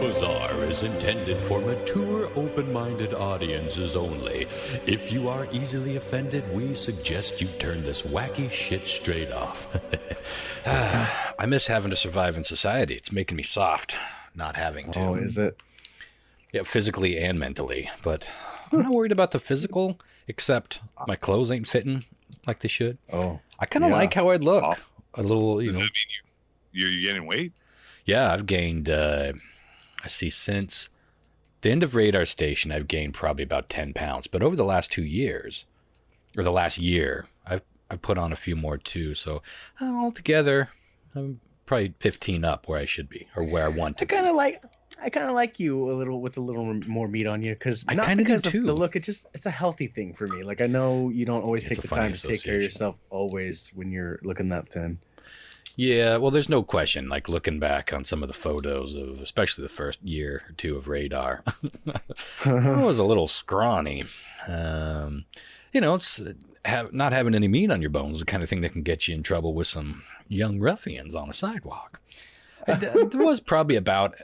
Bizarre is intended for mature, open-minded audiences only. If you are easily offended, we suggest you turn this wacky shit straight off. I miss having to survive in society. It's making me soft, not having to. Oh, is it? Yeah, physically and mentally. But I'm not worried about the physical, except my clothes ain't fitting like they should. Oh, I kind of like how I look. A little, Does that mean you're gaining weight? Yeah, I've gained, I see since the end of Radar Station, I've gained probably about 10 pounds. But over the last 2 years, or the last year, I've put on a few more too. So altogether, I'm probably 15 up where I should be, or where I want to be. I kind of like you a little with a little more meat on you, because I not kinda do because of too. the look. It's a healthy thing for me. Like, I know you don't always It's take a the funny time to take care of association. yourself always when you're looking that thin. Yeah, well, there's no question. Like, looking back on some of the photos of, especially the first year or two of Radar, I was a little scrawny. It's not having any meat on your bones is the kind of thing that can get you in trouble with some young ruffians on a sidewalk. There was probably about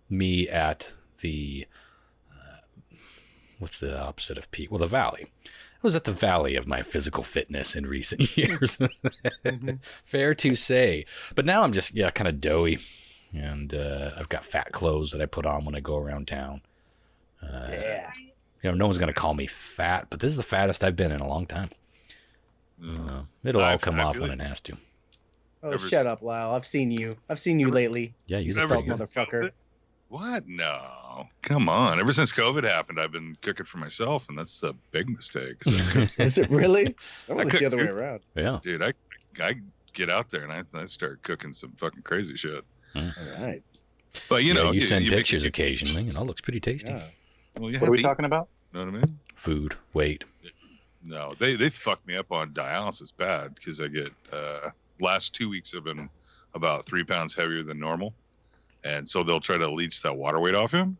me at the, what's the opposite of peak? Well, the valley. I was at the valley of my physical fitness in recent years. Fair to say. But now I'm just, kind of doughy. And I've got fat clothes that I put on when I go around town. Yeah. No one's going to call me fat, but this is the fattest I've been in a long time. It'll all come off when it has to. Oh, shut up, Lyle. I've seen you lately. Yeah, you Stealth motherfucker. What? No. Come on. Ever since COVID happened, I've been cooking for myself, and that's a big mistake. Is it really? I I was cook the other way too. around. Yeah. Dude, I get out there and I start cooking some fucking crazy shit. All right. But You send you pictures make, occasionally, and it all looks pretty tasty. Yeah. well, you What have are we to eat, talking about? you know what I mean? Food, weight. No, they fucked me up on dialysis bad because I get last 2 weeks have been about 3 pounds heavier than normal, and so they'll try to leach that water weight off him.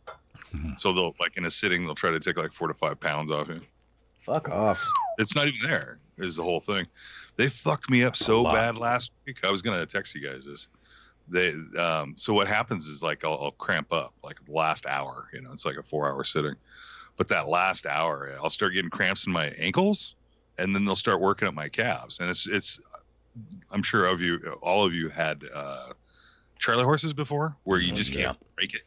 So they'll, like, in a sitting, they'll try to take like 4 to 5 pounds off him. Fuck off. It's not even there. Is the whole thing. They fucked me up so bad last week. I was gonna text you guys this. So what happens is, like, I'll cramp up like the last hour. It's like a 4-hour sitting. But that last hour, I'll start getting cramps in my ankles, and then they'll start working at my calves. And it's I'm sure all of you had Charlie horses before, where you just can't break it.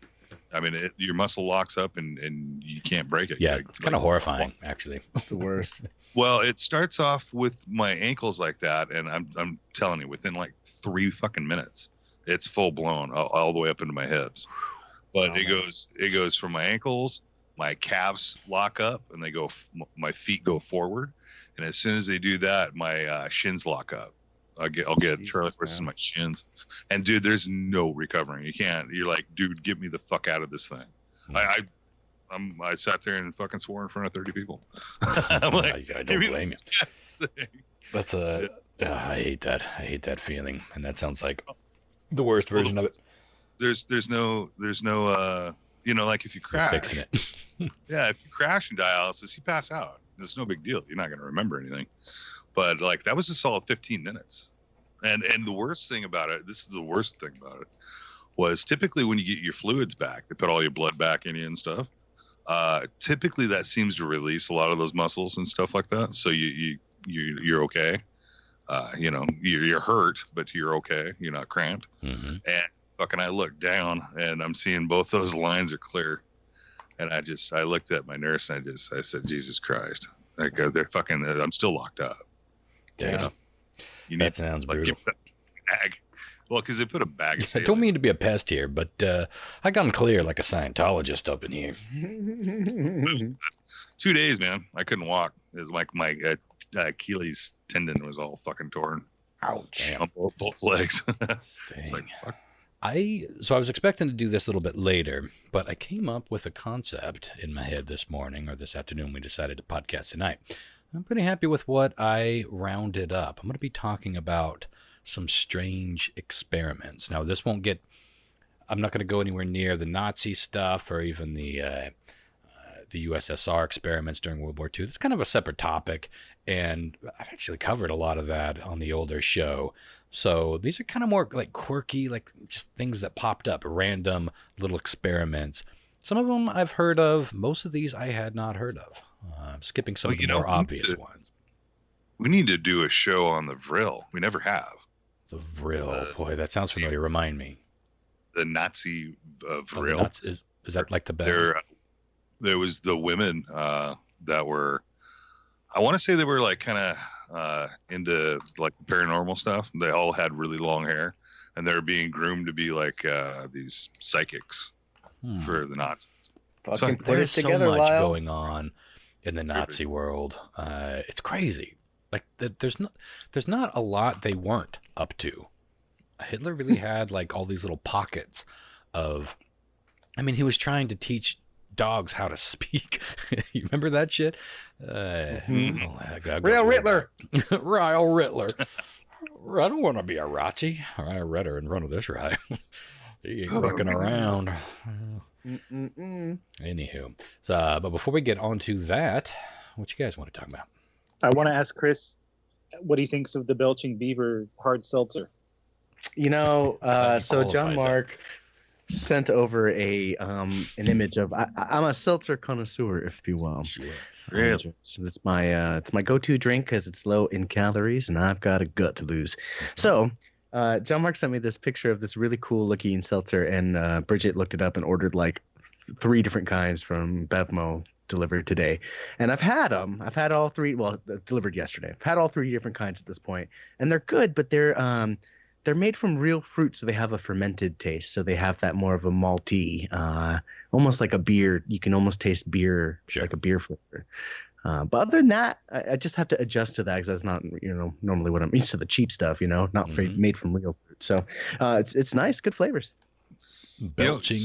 I mean, your muscle locks up and you can't break it. Yeah, it's kind of horrifying, actually. It's the worst. Well, it starts off with my ankles like that, and I'm telling you, within like 3 fucking minutes, it's full blown all the way up into my hips. But it goes from my ankles, my calves lock up, and my feet go forward, and as soon as they do that, my shins lock up. I'll get Charlie horses in my shins, and dude, there's no recovering. You can't. You're like, dude, get me the fuck out of this thing. I sat there and fucking swore in front of 30 people. I'm like, I don't blame you. That's I hate that. I hate that feeling, and that sounds like the worst version of it. There's no like, if you crash, Fixing it. yeah, if you crash in dialysis, you pass out. It's no big deal. You're not going to remember anything. But like, that was a solid 15 minutes. And the worst thing about it, this is the worst thing about it, was typically when you get your fluids back, they put all your blood back in you and stuff. Typically that seems to release a lot of those muscles and stuff like that. So you're okay. You're hurt, but you're okay. You're not cramped. Mm-hmm. And fucking, I look down and I'm seeing both those lines are clear. And I looked at my nurse and I said, Jesus Christ, like, they're fucking, I'm still locked up. Yeah. That sounds brutal. Give that bag. Well, because they put a bag of I saline. don't mean to be a pest here, but I got clear like a Scientologist up in here. 2 days, man. I couldn't walk. It was like my Achilles tendon was all fucking torn. Ouch. On both legs. It's like, fuck. So I was expecting to do this a little bit later, but I came up with a concept in my head this morning, or this afternoon. We decided to podcast tonight. I'm pretty happy with what I rounded up. I'm going to be talking about some strange experiments. Now, this won't get, I'm not going to go anywhere near the Nazi stuff or even the the USSR experiments during World War II. That's kind of a separate topic, and I've actually covered a lot of that on the older show. So these are kind of more like quirky, like just things that popped up, random little experiments. Some of them I've heard of. Most of these I had not heard of. I'm skipping some of the more obvious ones. We need to do a show on the Vril. We never have. The Vril, boy, that sounds familiar. Remind me. The Nazi Vril. Is that like the best? There was the women that were, I want to say they were like kind of into like paranormal stuff. They all had really long hair, and they were being groomed to be like these psychics for the Nazis. Fucking put There's it together, so much Lyle. going on in the Nazi world. It's crazy. Like there's not a lot they weren't up to. Hitler really had like all these little pockets of, I mean, he was trying to teach dogs how to speak. You remember that shit? Real Rittler. Real Rittler. I don't want to be a Rachi. I read her and run with this right. He ain't looking around. Anywho, so, but before we get on to that, what you guys want to talk about? I want to ask Chris what he thinks of the Belching Beaver hard seltzer. You know, so John qualified Mark sent over an image of I'm a seltzer connoisseur, if you will. Sure. Really? So it's my go-to drink because it's low in calories and I've got a gut to lose. So John Mark sent me this picture of this really cool looking seltzer, and Bridget looked it up and ordered like 3 different kinds from Bevmo delivered today. And I've had them. I've had all 3. Well, delivered yesterday. I've had all 3 different kinds at this point, and they're good, but they're made from real fruit, so they have a fermented taste. So they have that more of a malty, almost like a beer. You can almost taste beer, Sure. like a beer flavor. But other than that, I just have to adjust to that because that's not, normally what I'm used to, the cheap stuff, not made from real fruit. So it's nice, good flavors. Belching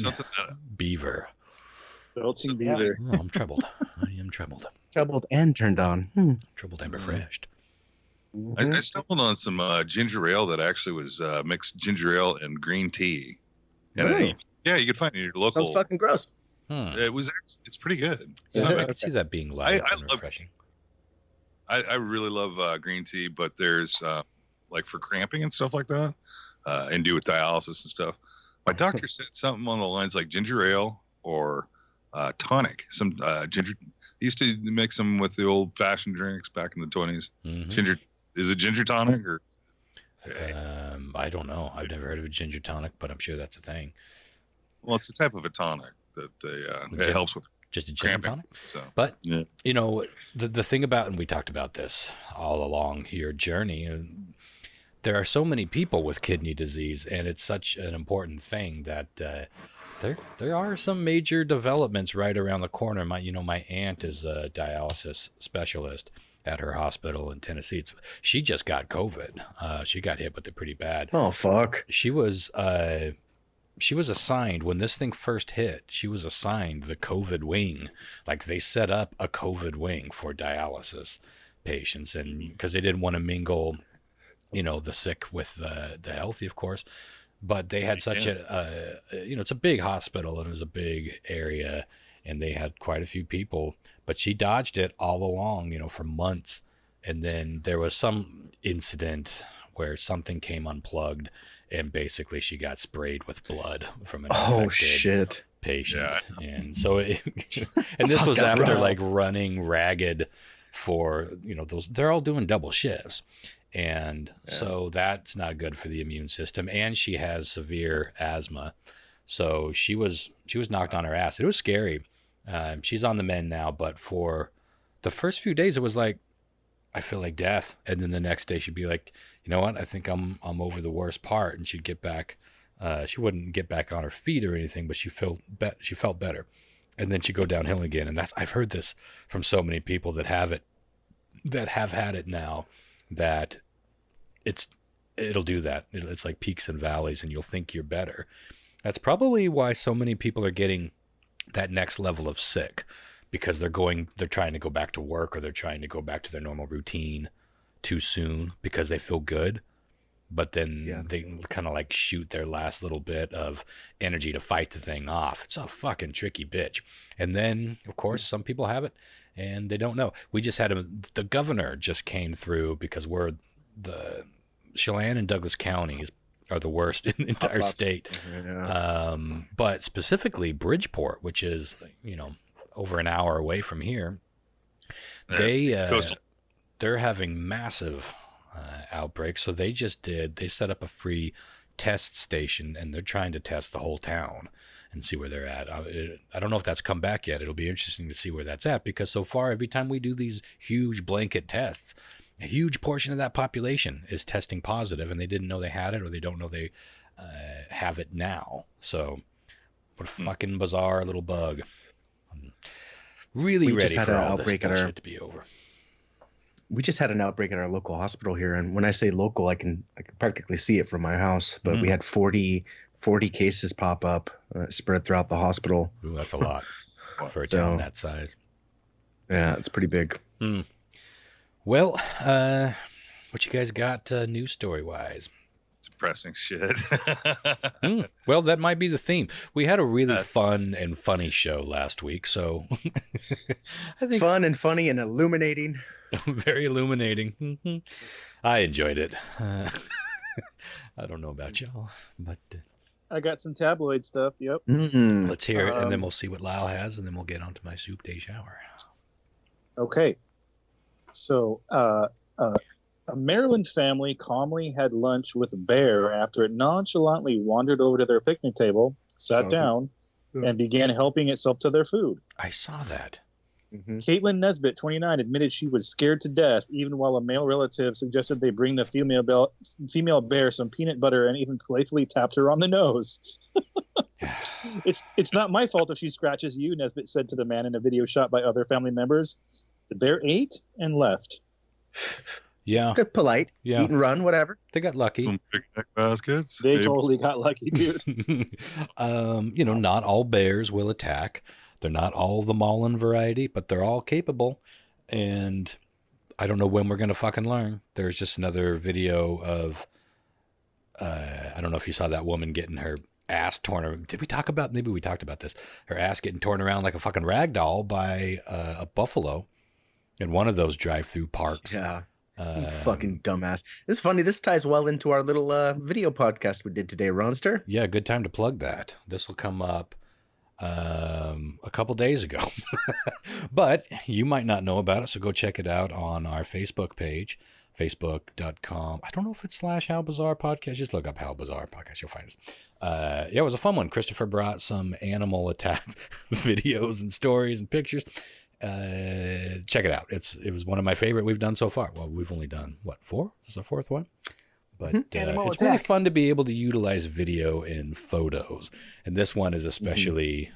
Beaver. Belching Beaver. Oh, I'm troubled. I am troubled. Troubled and turned on. Troubled and refreshed. I stumbled on some ginger ale that actually was mixed ginger ale and green tea. And Really? you could find it in your local. Sounds fucking gross. It's pretty good. I could see that being light and refreshing. I really love green tea, but there's like for cramping and stuff like that, and do with dialysis and stuff. My doctor said something on the lines like ginger ale or tonic. Some ginger. They used to mix them with the old-fashioned drinks back in the 20s. Mm-hmm. Ginger. Is it ginger tonic or? I don't know. I've never heard of a ginger tonic, but I'm sure that's a thing. Well, it's a type of a tonic that it helps with just a gin tonic. So, but the thing about, and we talked about this all along your journey, there are so many people with kidney disease, and it's such an important thing that there are some major developments right around the corner. My aunt is a dialysis specialist at her hospital in Tennessee. She just got COVID. She got hit with it pretty bad. Oh fuck. She was assigned, when this thing first hit, she was assigned the COVID wing. Like, they set up a COVID wing for dialysis patients, and because they didn't want to mingle, the sick with the healthy, of course. But they had such it's a big hospital, and it was a big area, and they had quite a few people. But she dodged it all along, for months. And then there was some incident where something came unplugged, and basically she got sprayed with blood from an infected patient. Yeah. And so and this was after like running ragged for, they're all doing double shifts. And so that's not good for the immune system. And she has severe asthma. So she was knocked on her ass. It was scary. She's on the mend now, but for the first few days, it was like, I feel like death. And then the next day she'd be like, you know what? I think I'm over the worst part. And she'd get back. She wouldn't get back on her feet or anything, but she felt better. And then she'd go downhill again. And I've heard this from so many people that have had it now, that it'll do that. It's like peaks and valleys, and you'll think you're better. That's probably why so many people are getting that next level of sick, because they're trying to go back to work, or they're trying to go back to their normal routine too soon because they feel good. but then they kind of like shoot their last little bit of energy to fight the thing off. It's a fucking tricky bitch. And then, of course, some people have it and they don't know. We just had the governor just came through because the Chelan and Douglas counties are the worst in the entire state. Yeah. But specifically Bridgeport, which is, over an hour away from here, they're having massive outbreaks. So they set up a free test station and they're trying to test the whole town and see where they're at. I don't know if that's come back yet. It'll be interesting to see where that's at, because so far, every time we do these huge blanket tests, a huge portion of that population is testing positive and they didn't know they had it, or they don't know they have it now. So what a fucking bizarre little bug. I'm really ready for all this bullshit to be over. We just had an outbreak at our local hospital here, and when I say local, I can practically see it from my house. But we had 40 cases pop up, spread throughout the hospital. Ooh, that's a lot for a town that size. Yeah, it's pretty big. Well, what you guys got news story wise? Depressing shit. Well, that might be the theme. We had a really fun and funny show last week, so I think fun and funny and illuminating. Very illuminating. I enjoyed it. I don't know about y'all, but I got some tabloid stuff. Yep. Let's hear it, and then we'll see what Lyle has, and then we'll get on to my soup day shower. Okay. So, a Maryland family calmly had lunch with a bear after it nonchalantly wandered over to their picnic table, sat down, and began helping itself to their food. I saw that. Caitlin Nesbitt, 29, admitted she was scared to death, even while a male relative suggested they bring the female bear some peanut butter and even playfully tapped her on the nose. It's not my fault if she scratches you, Nesbitt said to the man in a video shot by other family members. The bear ate and left. Yeah. Good, polite. Yeah. Eat and run, whatever. They got lucky. Some picnic baskets. They totally got lucky, dude. Not all bears will attack. They're not all the Mullen variety, but they're all capable. And I don't know when we're going to fucking learn. There's just another video of, I don't know if you saw that woman getting her ass torn. Maybe we talked about this. Her ass getting torn around like a fucking rag doll by a buffalo in one of those drive-through parks. Yeah. Fucking dumbass. It's funny. This ties well into our little video podcast we did today, Ronster. Yeah, good time to plug that. This will come up a couple days ago. But you might not know about it, so go check it out on our Facebook page, facebook.com. I don't know if it's /How Bizarre Podcast. Just look up How Bizarre Podcast. You'll find us. Yeah, it was a fun one. Christopher brought some animal attacks videos and stories and pictures. Check it out. It was one of my favorite we've done so far. Well, we've only done, 4? This is the 4th one? But it's really fun to be able to utilize video in photos. And this one is especially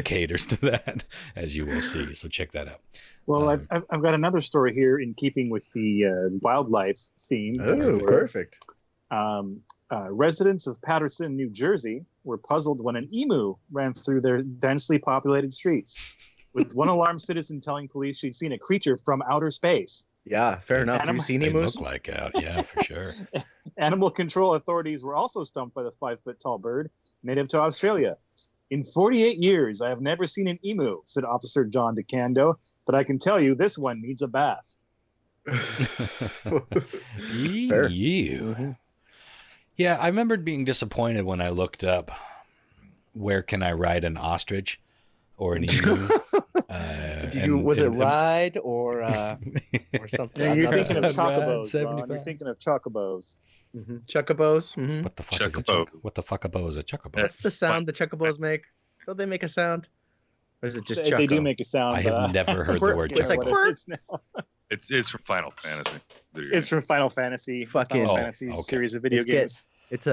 caters to that, as you will see. So check that out. Well, I've got another story here in keeping with the wildlife theme. Oh, perfect. Residents of Paterson, New Jersey, were puzzled when an emu ran through their densely populated streets, with one alarmed citizen telling police she'd seen a creature from outer space. Yeah, fair enough. Have you seen emus? They look like out. Yeah, for sure. Animal control authorities were also stumped by the 5-foot-tall bird, native to Australia. In 48 years, I have never seen an emu, said Officer John DeCando, but I can tell you this one needs a bath. You. Yeah, I remembered being disappointed when I looked up where can I ride an ostrich or an emu. Was it ride or something? Yeah, you're thinking of chocobos, Ron. You're thinking of chocobos. Mm-hmm. Chocobos. Mm-hmm. What the fuck is a chocobo? What the fuckabo is a chocobo? That's the sound the chocobos make. Don't they make a sound? Or is it just choco? They do make a sound. I have never heard the word chocobo. It's like It's from Final Fantasy. It's from Final Fantasy. Fantasy series of video games. It's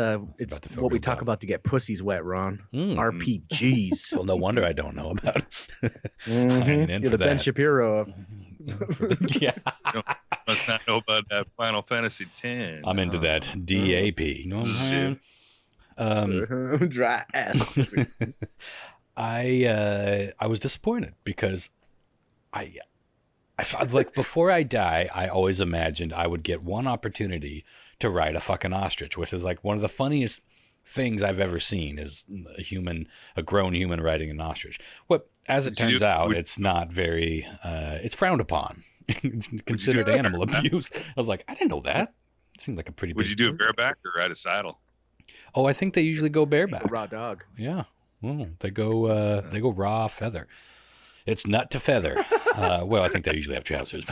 what we talk about to get pussies wet, Ron. RPGs. Well, no wonder I don't know about it. You're the Ben Shapiro of. Yeah. Must not know about that Final Fantasy X. I'm into that DAP. You know what I'm saying? Dry ass. I was disappointed because like before I die, I always imagined I would get one opportunity to ride a fucking ostrich, which is like one of the funniest things I've ever seen is a grown human riding an ostrich. What, as it turns out, it's not very, it's frowned upon. It's considered animal abuse. I was like, I didn't know that. It seemed like a pretty big Would you do bird. a bareback or ride a saddle? Oh, I think they usually go bareback. A raw dog. Yeah. They go raw feather. It's nut to feather. Well, I think they usually have trousers,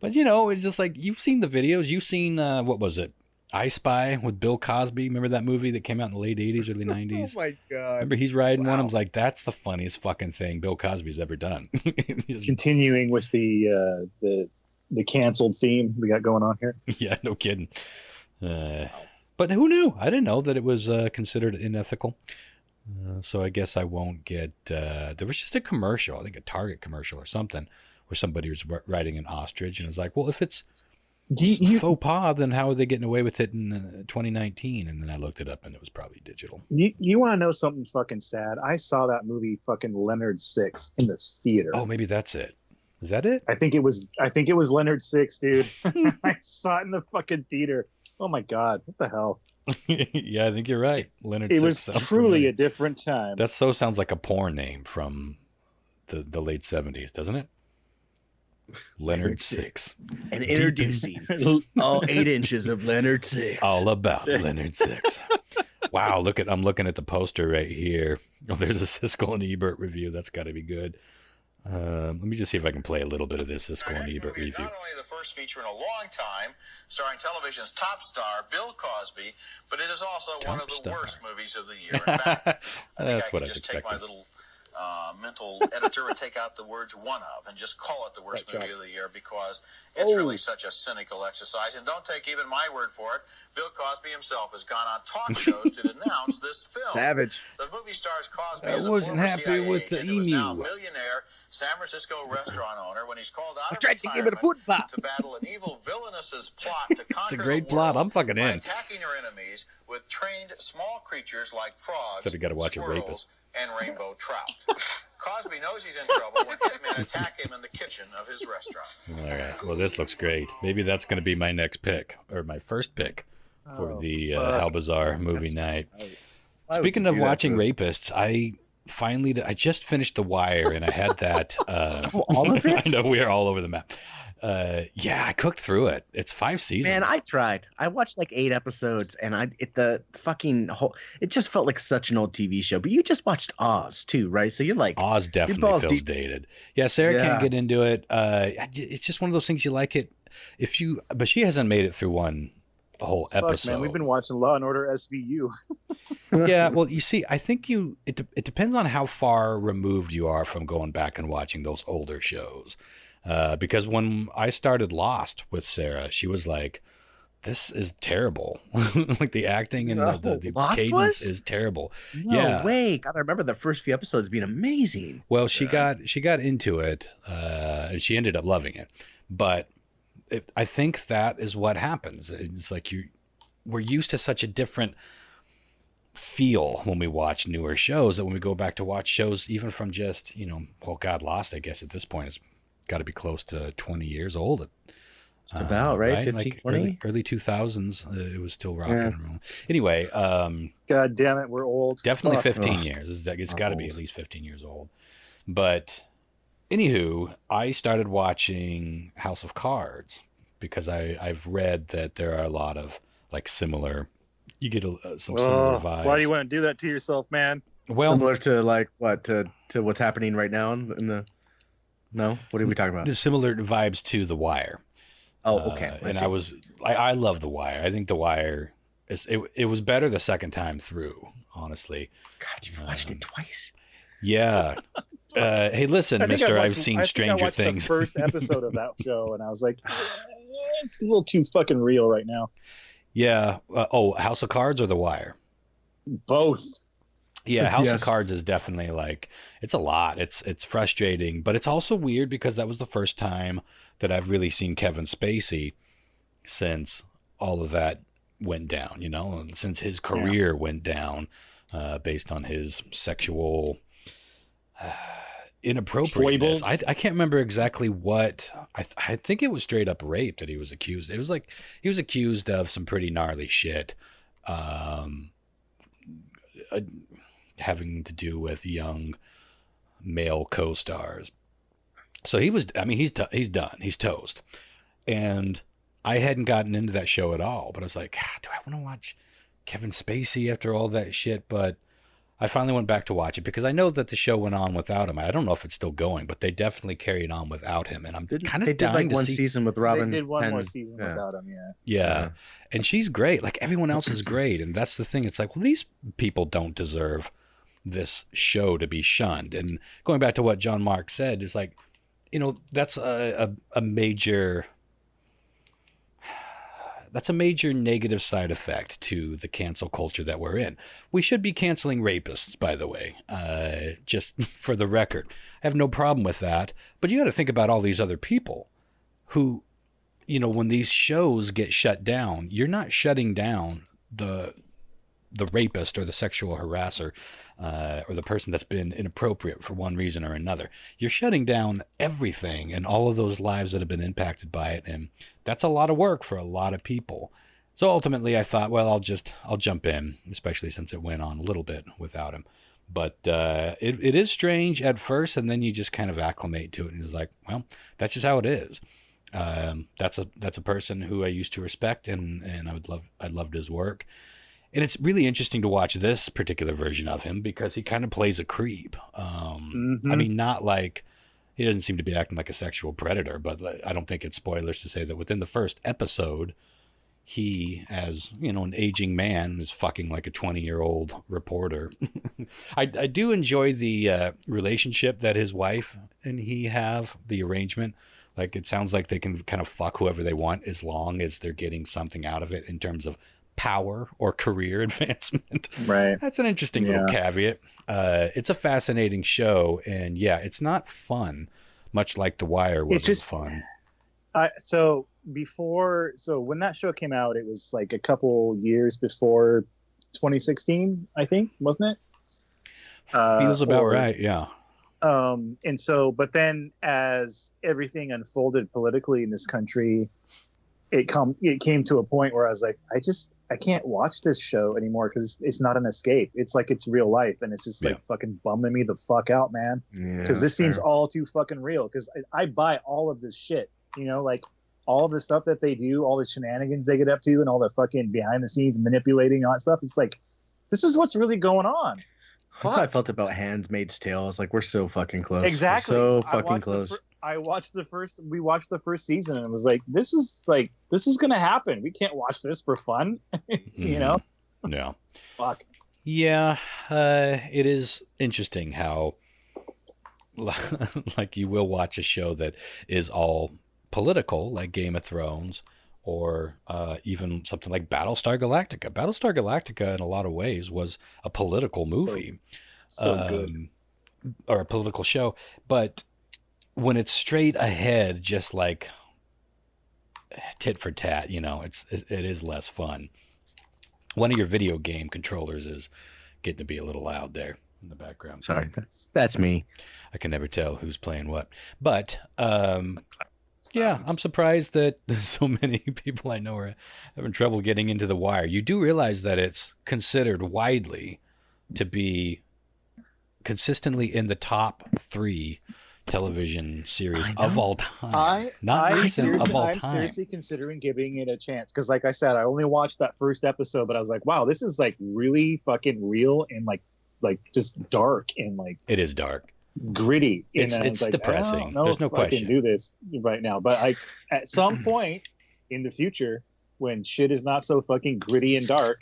but you know, it's just like you've seen the videos. You've seen what was it? I Spy with Bill Cosby. Remember that movie that came out in the late 80s, early 90s? Oh my god! Remember he's riding one? I was like, that's the funniest fucking thing Bill Cosby's ever done. Continuing with the canceled theme we got going on here. Yeah, no kidding. But who knew? I didn't know that it was considered unethical. So I guess I won't get. There was just a commercial, I think a Target commercial or something, where somebody was riding an ostrich, and it was like, well, if it's faux pas, then how are they getting away with it in 2019? And then I looked it up, and it was probably digital. You want to know something fucking sad? I saw that movie fucking Leonard Six in the theater. Oh, maybe that's it. Is that it? I think it was Leonard Six, dude. I saw it in the fucking theater. Oh my god, what the hell? Yeah, I think you're right. Leonard It Six was truly a different time. That so sounds like a porn name from the late 70s, doesn't it? Leonard Six. And introducing all 8 inches of Leonard Six. All about Leonard Six. Wow, I'm looking at the poster right here. Oh, there's a Siskel and Ebert review. That's got to be good. Let me just see if I can play a little bit of this Siskel and Ebert review. Not only the first feature in a long time, starring television's top star Bill Cosby, but it is also one of the worst movies of the year. In fact, that's what I just expected. take my little mental editor and take out the words "one of" and just call it the worst movie of the year because it's really such a cynical exercise. And don't take even my word for it. Bill Cosby himself has gone on talk shows to denounce this film. Savage. The movie stars Cosby I as a wasn't former happy CIA with the agent who is now a emu. millionaire San Francisco restaurant owner when he's called out of tried to give it a retirement foot pop. to battle an evil villainous's plot to conquer It's a great the plot. world I'm fucking by in. attacking her enemies with trained small creatures like frogs, Except you gotta watch a squirrels, rapist. and rainbow trout. Cosby knows he's in trouble when hitmen attack him in the kitchen of his restaurant. All right. Well, this looks great. Maybe that's going to be my next pick, or my first pick for the How Bizarre movie night. Speaking of watching rapists, I just finished The Wire, and I had that. All of it? I know we're all over the map. Yeah, I cooked through it. It's 5 seasons. Man, I tried. I watched like 8 episodes, and it just felt like such an old TV show. But you just watched Oz too, right? So you're like, Oz definitely feels dated. Yeah, Sarah can't get into it. It's just one of those things you like it but she hasn't made it through one whole episode. Man, we've been watching Law and Order SVU. Yeah, well, you see, I think it depends on how far removed you are from going back and watching those older shows. Because when I started Lost with Sarah, she was like, this is terrible. Like the acting and the cadence is terrible. No way. God, I remember the first few episodes being amazing. Well, she got into it, and she ended up loving it. But I think that is what happens. It's like we're used to such a different feel when we watch newer shows that when we go back to watch shows, even from just, Lost, I guess at this point is got to be close to 20 years old. Just about, right? 15, like 20? early 2000s, it was still rocking and rolling. Anyway. God damn it, we're old. Definitely 15 years. It's got to be at least 15 years old. But anywho, I started watching House of Cards because I've read that there are a lot of like similar, you get some similar vibes. Why do you want to do that to yourself, man? Well, similar to like what, to what's happening right now in the, no? What are we talking about? Similar vibes to The Wire. Oh, okay. And I love The Wire. I think The Wire it was better the second time through, honestly. God, you've watched it twice. Yeah. Hey, listen, mister, I've seen Stranger Things. The first episode of that show, and I was like, it's a little too fucking real right now. Yeah. House of Cards or The Wire? Both. Yeah, House of Cards is definitely like, it's a lot. It's frustrating, but it's also weird because that was the first time that I've really seen Kevin Spacey since all of that went down, since his career went down based on his sexual inappropriateness. Foibles? I can't remember exactly what. I think it was straight up rape that he was accused. It was like he was accused of some pretty gnarly shit, having to do with young male co-stars. So he was. I mean, he's done. He's toast. And I hadn't gotten into that show at all. But I was like, do I want to watch Kevin Spacey after all that shit? But I finally went back to watch it because I know that the show went on without him. I don't know if it's still going, but they definitely carried on without him. And I'm kind of dying to one see. season with Robin. They did one Penn. more season without him, Yeah. And she's great. Like everyone else is great. And that's the thing. It's like, well, these people don't deserve this show to be shunned. And going back to what John Mark said, it's like, that's a major... That's a major negative side effect to the cancel culture that we're in. We should be canceling rapists, by the way, just for the record. I have no problem with that. But you got to think about all these other people who, when these shows get shut down, you're not shutting down the rapist or the sexual harasser or the person that's been inappropriate for one reason or another. You're shutting down everything and all of those lives that have been impacted by it. And that's a lot of work for a lot of people. So ultimately I thought, well, I'll jump in, especially since it went on a little bit without him. But it is strange at first, and then you just kind of acclimate to it and it's like, well, that's just how it is. That's a person who I used to respect and I loved his work. And it's really interesting to watch this particular version of him because he kind of plays a creep. I mean, not like he doesn't seem to be acting like a sexual predator, but I don't think it's spoilers to say that within the first episode, he, as an aging man, is fucking like a 20-year-old reporter. I do enjoy the relationship that his wife and he have, the arrangement. Like it sounds like they can kind of fuck whoever they want as long as they're getting something out of it in terms of power or career advancement. Right. That's an interesting little caveat. It's a fascinating show, and it's not fun, much like The Wire wasn't fun. So when that show came out, it was like a couple years before 2016, I think, wasn't it? Feels about right, yeah. And so, but then as everything unfolded politically in this country, it came to a point where I was like, I can't watch this show anymore because it's not an escape. It's like it's real life, and it's just like fucking bumming me the fuck out, man. Because this seems all too fucking real. Because I buy all of this shit, like all of the stuff that they do, all the shenanigans they get up to, and all the fucking behind the scenes manipulating all that stuff. It's like, this is what's really going on. That's how I felt about Handmaid's Tale. I was like, we're so fucking close. Exactly. We're so fucking close. We watched the first season and it was like, this is gonna happen. We can't watch this for fun. Yeah. Fuck. Yeah. It is interesting how like you will watch a show that is all political, like Game of Thrones, or even something like Battlestar Galactica. Battlestar Galactica in a lot of ways was a political movie. So good. Or a political show, but when it's straight ahead, just like tit for tat, it is less fun. One of your video game controllers is getting to be a little loud there in the background. Sorry, that's me. I can never tell who's playing what. But yeah, I'm surprised that so many people I know are having trouble getting into The Wire. You do realize that it's considered widely to be consistently in the top 3 television series of all time. I'm seriously considering giving it a chance because, like I said, I only watched that first episode, but I was like, wow, this is like really fucking real and like just dark and like it is dark, gritty. It's like, depressing. There's no question. I can do this right now, but at some point in the future, when shit is not so fucking gritty and dark,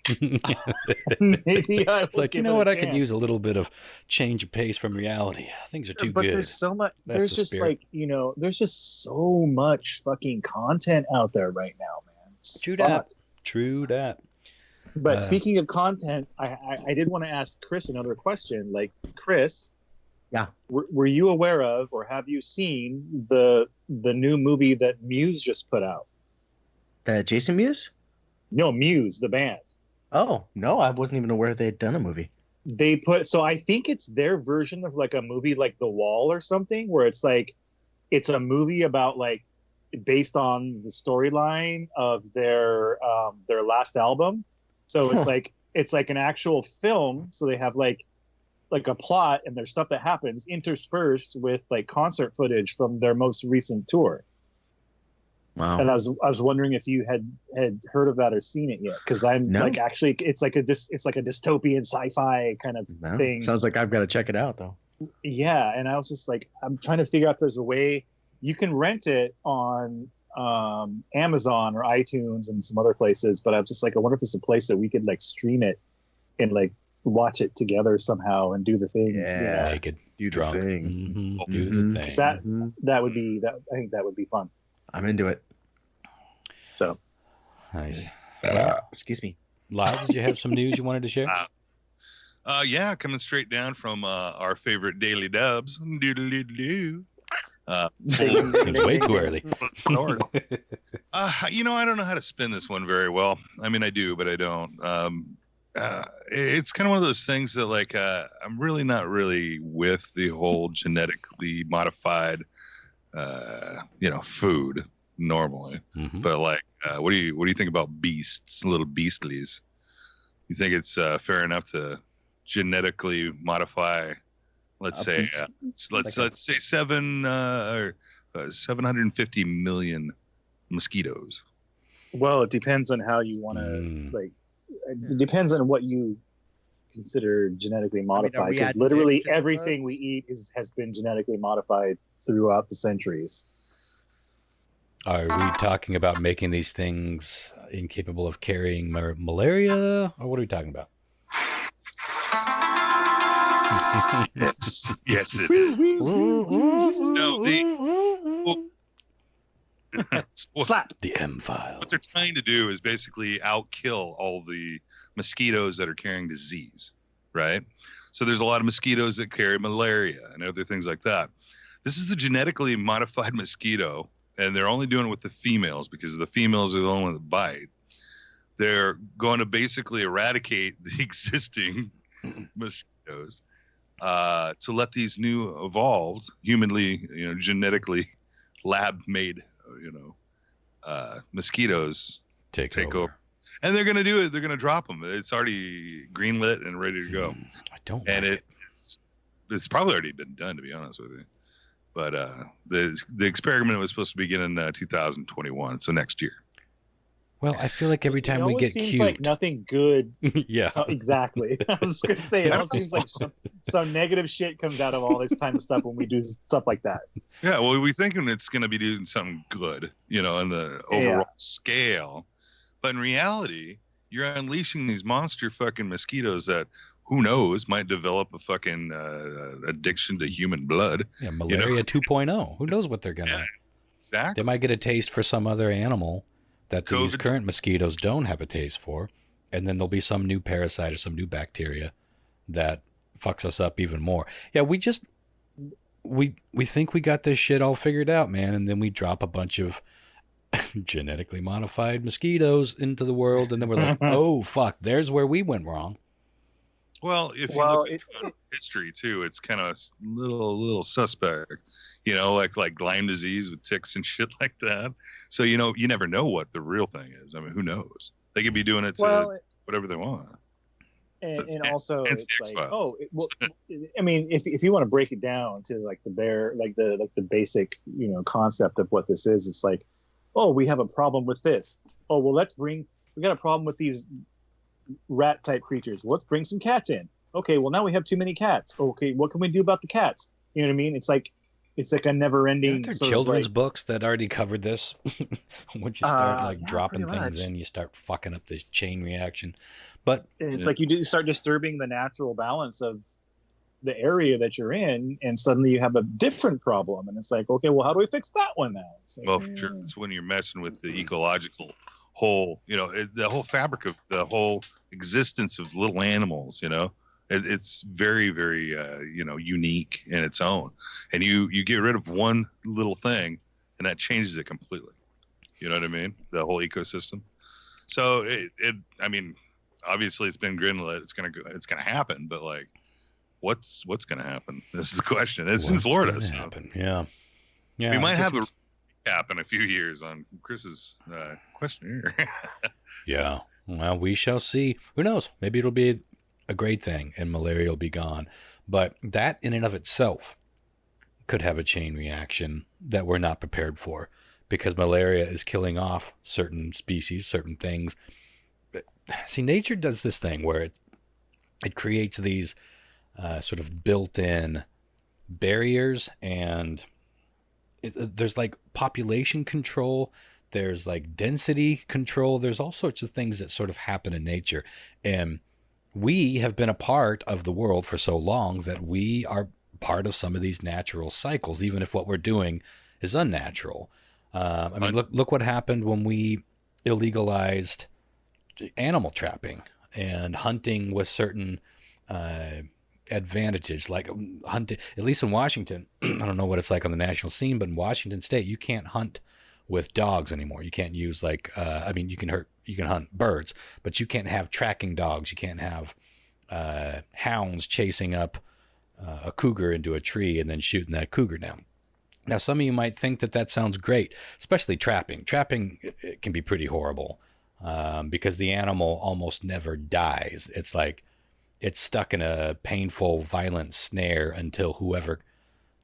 maybe I will. It's like, you know what? I could use a little bit of change of pace from reality. Things are too good. But there's so much. There's just spirit. There's just so much fucking content out there right now, man. True that. But speaking of content, I did want to ask Chris another question. Like, Chris, yeah, were you aware of or have you seen the new movie that Muse just put out? Jason Mewes? No, Muse, the band. Oh, no, I wasn't even aware they had done a movie. they put, so I think it's their version of like a movie like The Wall or something, where it's like it's a movie about like based on the storyline of their last album. So it's like an actual film. So they have like a plot and there's stuff that happens interspersed with like concert footage from their most recent tour. Wow. And I was wondering if you had heard of that or seen it yet, because I'm like, actually it's like a dystopian sci-fi kind of thing. Sounds like I've got to check it out though. Yeah, and I was just like, I'm trying to figure out if there's a way you can rent it on Amazon or iTunes and some other places, but I was just like, I wonder if there's a place that we could like stream it and like watch it together somehow and do the thing. Yeah. Naked, do drunk. the thing. Mm-hmm. Do the thing. That would be that. I think that would be fun. I'm into it. So nice. Excuse me. Lyle, did you have some news you wanted to share? Yeah, coming straight down from our favorite Daily Dubs. Doodle-doo-doo. Seems way too early. I don't know how to spin this one very well. I mean, I do, but I don't. It's kind of one of those things that, like, I'm really not really with the whole genetically modified, food normally. Mm-hmm. But like, what do you think about beasts, little beastlies? You think it's fair enough to genetically modify? Let's say 750 million mosquitoes. Well, it depends on how you want to like. It depends on what you consider genetically modified. Because literally everything we eat has been genetically modified throughout the centuries. Are we talking about making these things incapable of carrying malaria, or what are we talking about? Yes, it is. Slap the M-Files. What they're trying to do is basically outkill all the mosquitoes that are carrying disease, right? So there's a lot of mosquitoes that carry malaria and other things like that. This is a genetically modified mosquito, and they're only doing it with the females because the females are the only ones that bite. They're going to basically eradicate the existing mosquitoes to let these new evolved, humanly, genetically lab-made, mosquitoes take over. And they're going to do it. They're going to drop them. It's already greenlit and ready to go. I don't. And it's probably already been done, to be honest with you. But the experiment was supposed to begin in 2021, so next year. Well, I feel like every time we get seems cute, like nothing good. Yeah, exactly. I was going to say it almost seems like some negative shit comes out of all this kind of stuff when we do stuff like that. Yeah, well, we're thinking it's going to be doing something good, in the overall scale, but in reality, you're unleashing these monster fucking mosquitoes that, who knows, might develop a fucking addiction to human blood. Yeah, malaria 2.0. Who knows what they're gonna? Yeah, exactly. They might get a taste for some other animal that these current mosquitoes don't have a taste for, and then there'll be some new parasite or some new bacteria that fucks us up even more. Yeah, we think we got this shit all figured out, man, and then we drop a bunch of genetically modified mosquitoes into the world, and then we're like, oh fuck, there's where we went wrong. Well, if you look at history too, it's kind of little suspect, like Lyme disease with ticks and shit like that. So you never know what the real thing is. I mean, who knows? They could be doing it to whatever they want. And also, it's like, I mean, if you want to break it down to like the basic concept of what this is, it's like, oh, we have a problem with this. Oh, well, we got a problem with these rat type creatures. Let's bring some cats in. Okay, well now we have too many cats. Okay, what can we do about the cats? You know what I mean? It's like a never ending. There are children's books that already covered this. Once you start dropping things in, you start fucking up this chain reaction. But it's like you start disturbing the natural balance of the area that you're in, and suddenly you have a different problem. And it's like, okay, well, how do we fix that one now? Like, sure, it's when you're messing with the ecological whole, the whole fabric of the whole existence of little animals, it's very, very, unique in its own. And you get rid of one little thing and that changes it completely. You know what I mean? The whole ecosystem. So obviously it's been greenlit. It's gonna happen. But like, what's gonna happen? This is the question. It's in Florida. So happen? Yeah. Yeah. We might have a recap in a few years on Chris's questionnaire. Yeah. Well, we shall see. Who knows? Maybe it'll be a great thing and malaria will be gone. But that in and of itself could have a chain reaction that we're not prepared for, because malaria is killing off certain species, certain things. See, nature does this thing where it creates these sort of built-in barriers, and there's like population control, there's like density control, there's all sorts of things that sort of happen in nature. And we have been a part of the world for so long that we are part of some of these natural cycles, even if what we're doing is unnatural. I mean, look what happened when we illegalized animal trapping and hunting with certain advantages, like hunting, at least in Washington. I don't know what it's like on the national scene, but in Washington state, you can't hunt with dogs anymore. You can't use like, I mean, you can hunt birds, but you can't have tracking dogs. You can't have hounds chasing up a cougar into a tree and then shooting that cougar down. Now, some of you might think that sounds great, especially trapping. Trapping, it can be pretty horrible because the animal almost never dies. It's like it's stuck in a painful, violent snare until whoever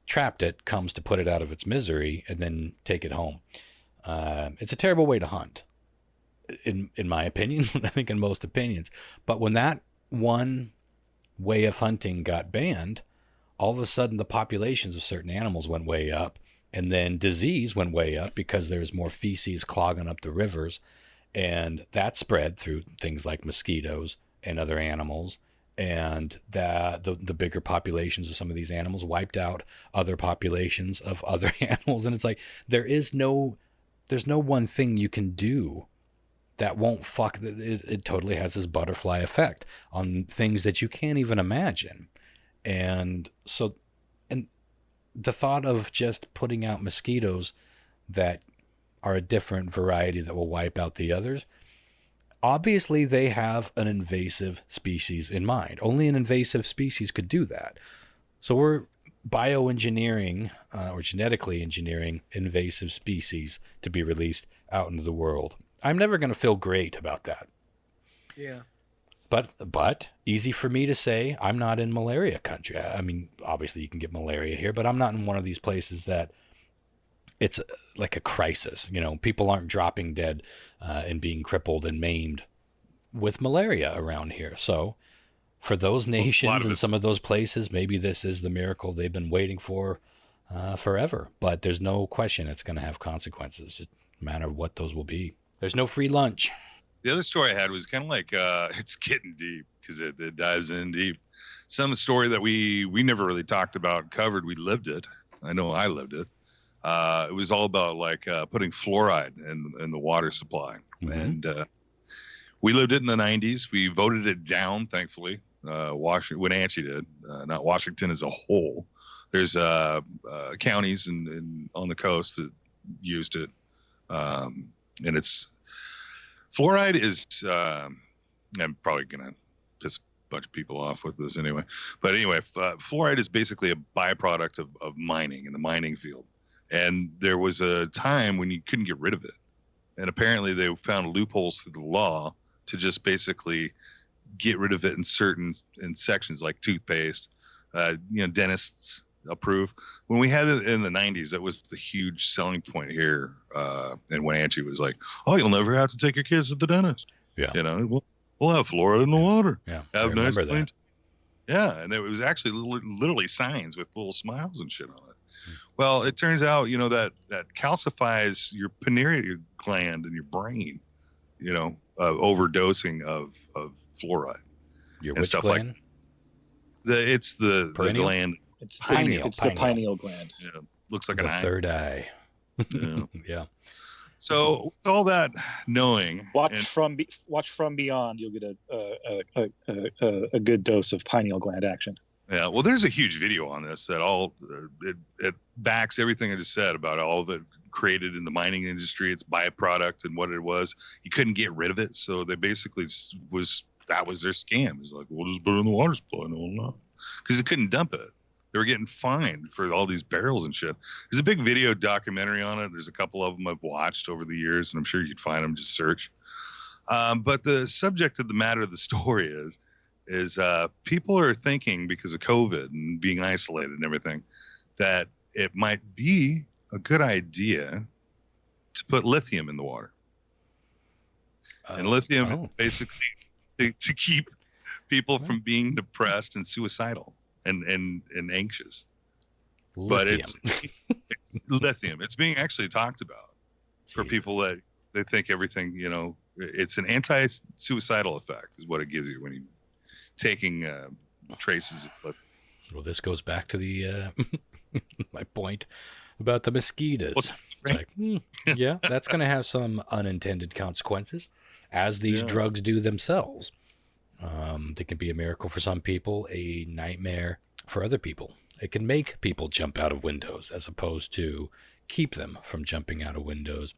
trapped it comes to put it out of its misery and then take it home. It's a terrible way to hunt, in my opinion. I think in most opinions. But when that one way of hunting got banned, all of a sudden the populations of certain animals went way up, and then disease went way up because there's more feces clogging up the rivers, and that spread through things like mosquitoes and other animals, and the bigger populations of some of these animals wiped out other populations of other animals. And it's like there's no one thing you can do that won't fuck. It totally has this butterfly effect on things that you can't even imagine. And so, and the thought of just putting out mosquitoes that are a different variety that will wipe out the others, obviously they have an invasive species in mind. Only an invasive species could do that. So we're bioengineering or genetically engineering invasive species to be released out into the world. I'm never going to feel great about that. Yeah. But easy for me to say, I'm not in malaria country. I mean, obviously you can get malaria here, but I'm not in one of these places that it's like a crisis. You know, people aren't dropping dead and being crippled and maimed with malaria around here. So for those nations and some of those places, maybe this is the miracle they've been waiting for forever. But there's no question it's going to have consequences. It's just a matter of what those will be. There's no free lunch. The other story I had was kind of like, it's getting deep because it dives in deep. Some story that we never really talked about, covered. We lived it. I know I lived it. It was all about like putting fluoride in the water supply. Mm-hmm. And we lived it in the 90s. We voted it down, thankfully. Wenatchee did, not Washington as a whole. There's counties on the coast that used it. And it's fluoride is, I'm probably going to piss a bunch of people off with this anyway. But anyway, fluoride is basically a byproduct of mining in the mining field. And there was a time when you couldn't get rid of it. And apparently they found loopholes through the law to just basically get rid of it in sections like toothpaste. Dentists approve. When we had it in the 90s, that was the huge selling point here. And Wenatchee was like, oh, you'll never have to take your kids to the dentist. Yeah. We'll have fluoride in the water. Yeah. Have I nice remember that. Yeah. And it was actually literally signs with little smiles and shit on it. Well, it turns out, that calcifies your pineal gland in your brain, overdosing of fluoride. Your and which stuff gland? It's the gland. It's Pineal. the pineal gland. Yeah, looks like The an eye. third eye. Yeah. Yeah. So with all that knowing, Watch From Beyond. You'll get a good dose of pineal gland action. yeah, well, there's a huge video on this that it backs everything I just said about all that created in the mining industry, its byproduct and what it was. You couldn't get rid of it, so they basically just that was their scam. It's like, we'll just put it in the water supply. No, because they couldn't dump it. They were getting fined for all these barrels and shit. There's a big video documentary on it. There's a couple of them I've watched over the years, and I'm sure you'd find them. Just search. But the subject of the matter of the story is people are thinking, because of COVID and being isolated and everything, that it might be a good idea to put lithium in the water. And lithium basically to keep people from being depressed and suicidal and anxious. Lithium. But it's lithium. It's being actually talked about for people that they think everything, it's an anti-suicidal effect is what it gives you when you're taking traces of lithium. Well, this goes back to the my point about the mosquitos. Yeah, that's going to have some unintended consequences, as these drugs do themselves. They can be a miracle for some people, a nightmare for other people. It can make people jump out of windows as opposed to keep them from jumping out of windows.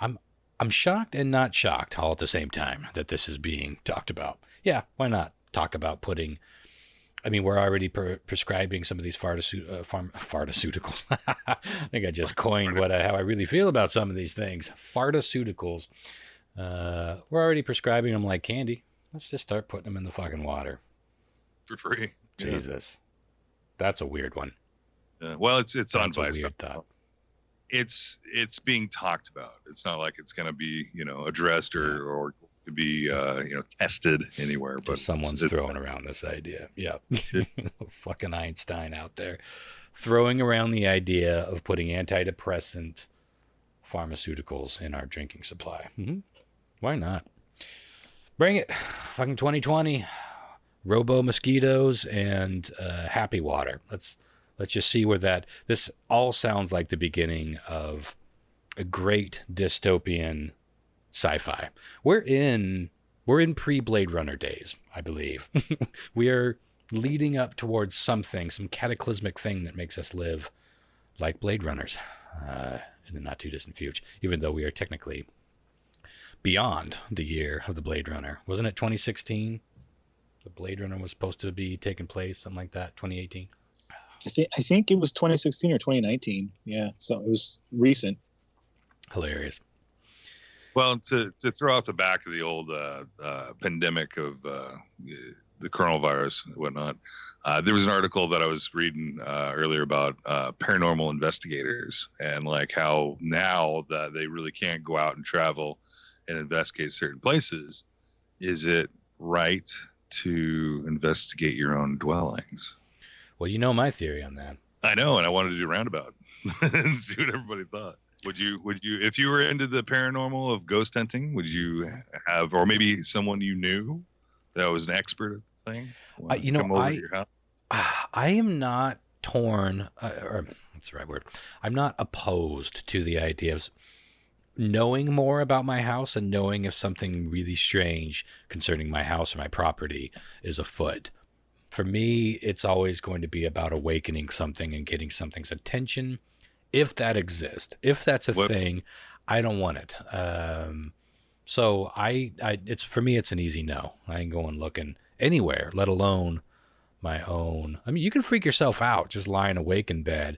I'm shocked and not shocked all at the same time that this is being talked about. Yeah, why not talk about putting... I mean, we're already prescribing some of these pharmaceuticals. I think I just coined how I really feel about some of these things. Pharmaceuticals. We're already prescribing them like candy. Let's just start putting them in the fucking water. For free. Jesus. That's a weird one. Well, it's on Vice. It's being talked about. It's not like it's going to be, addressed or to be, tested anywhere. But someone's throwing around this idea. Yeah. Fucking Einstein out there throwing around the idea of putting antidepressant pharmaceuticals in our drinking supply. Mm-hmm. Why not? Bring it. Fucking 2020. Robo mosquitoes and happy water. Let's just see where this all sounds like the beginning of a great dystopian sci-fi. We're in pre-Blade Runner days, I believe. We are leading up towards some cataclysmic thing that makes us live like Blade Runners in the not too distant future, even though we are technically beyond the year of the Blade Runner. Wasn't it 2016? The Blade Runner was supposed to be taking place, something like that, 2018? I think it was 2016 or 2019. Yeah, so it was recent. Hilarious. Well, to throw off the back of the old pandemic of the coronavirus and whatnot, there was an article that I was reading earlier about paranormal investigators and like how now that they really can't go out and travel and investigate certain places, is it right to investigate your own dwellings? Well, you know my theory on that. I know, and I wanted to do a roundabout and see what everybody thought. Would you, if you were into the paranormal of ghost hunting, would you have, or maybe someone you knew that was an expert at the thing? Come over to your house? I am not torn, or that's the right word. I'm not opposed to the idea of knowing more about my house and knowing if something really strange concerning my house or my property is afoot. For me, it's always going to be about awakening something and getting something's attention. If that exists, if that's a thing, I don't want it. So it's for me, it's an easy no. I ain't going looking anywhere, let alone my own. I mean, you can freak yourself out just lying awake in bed,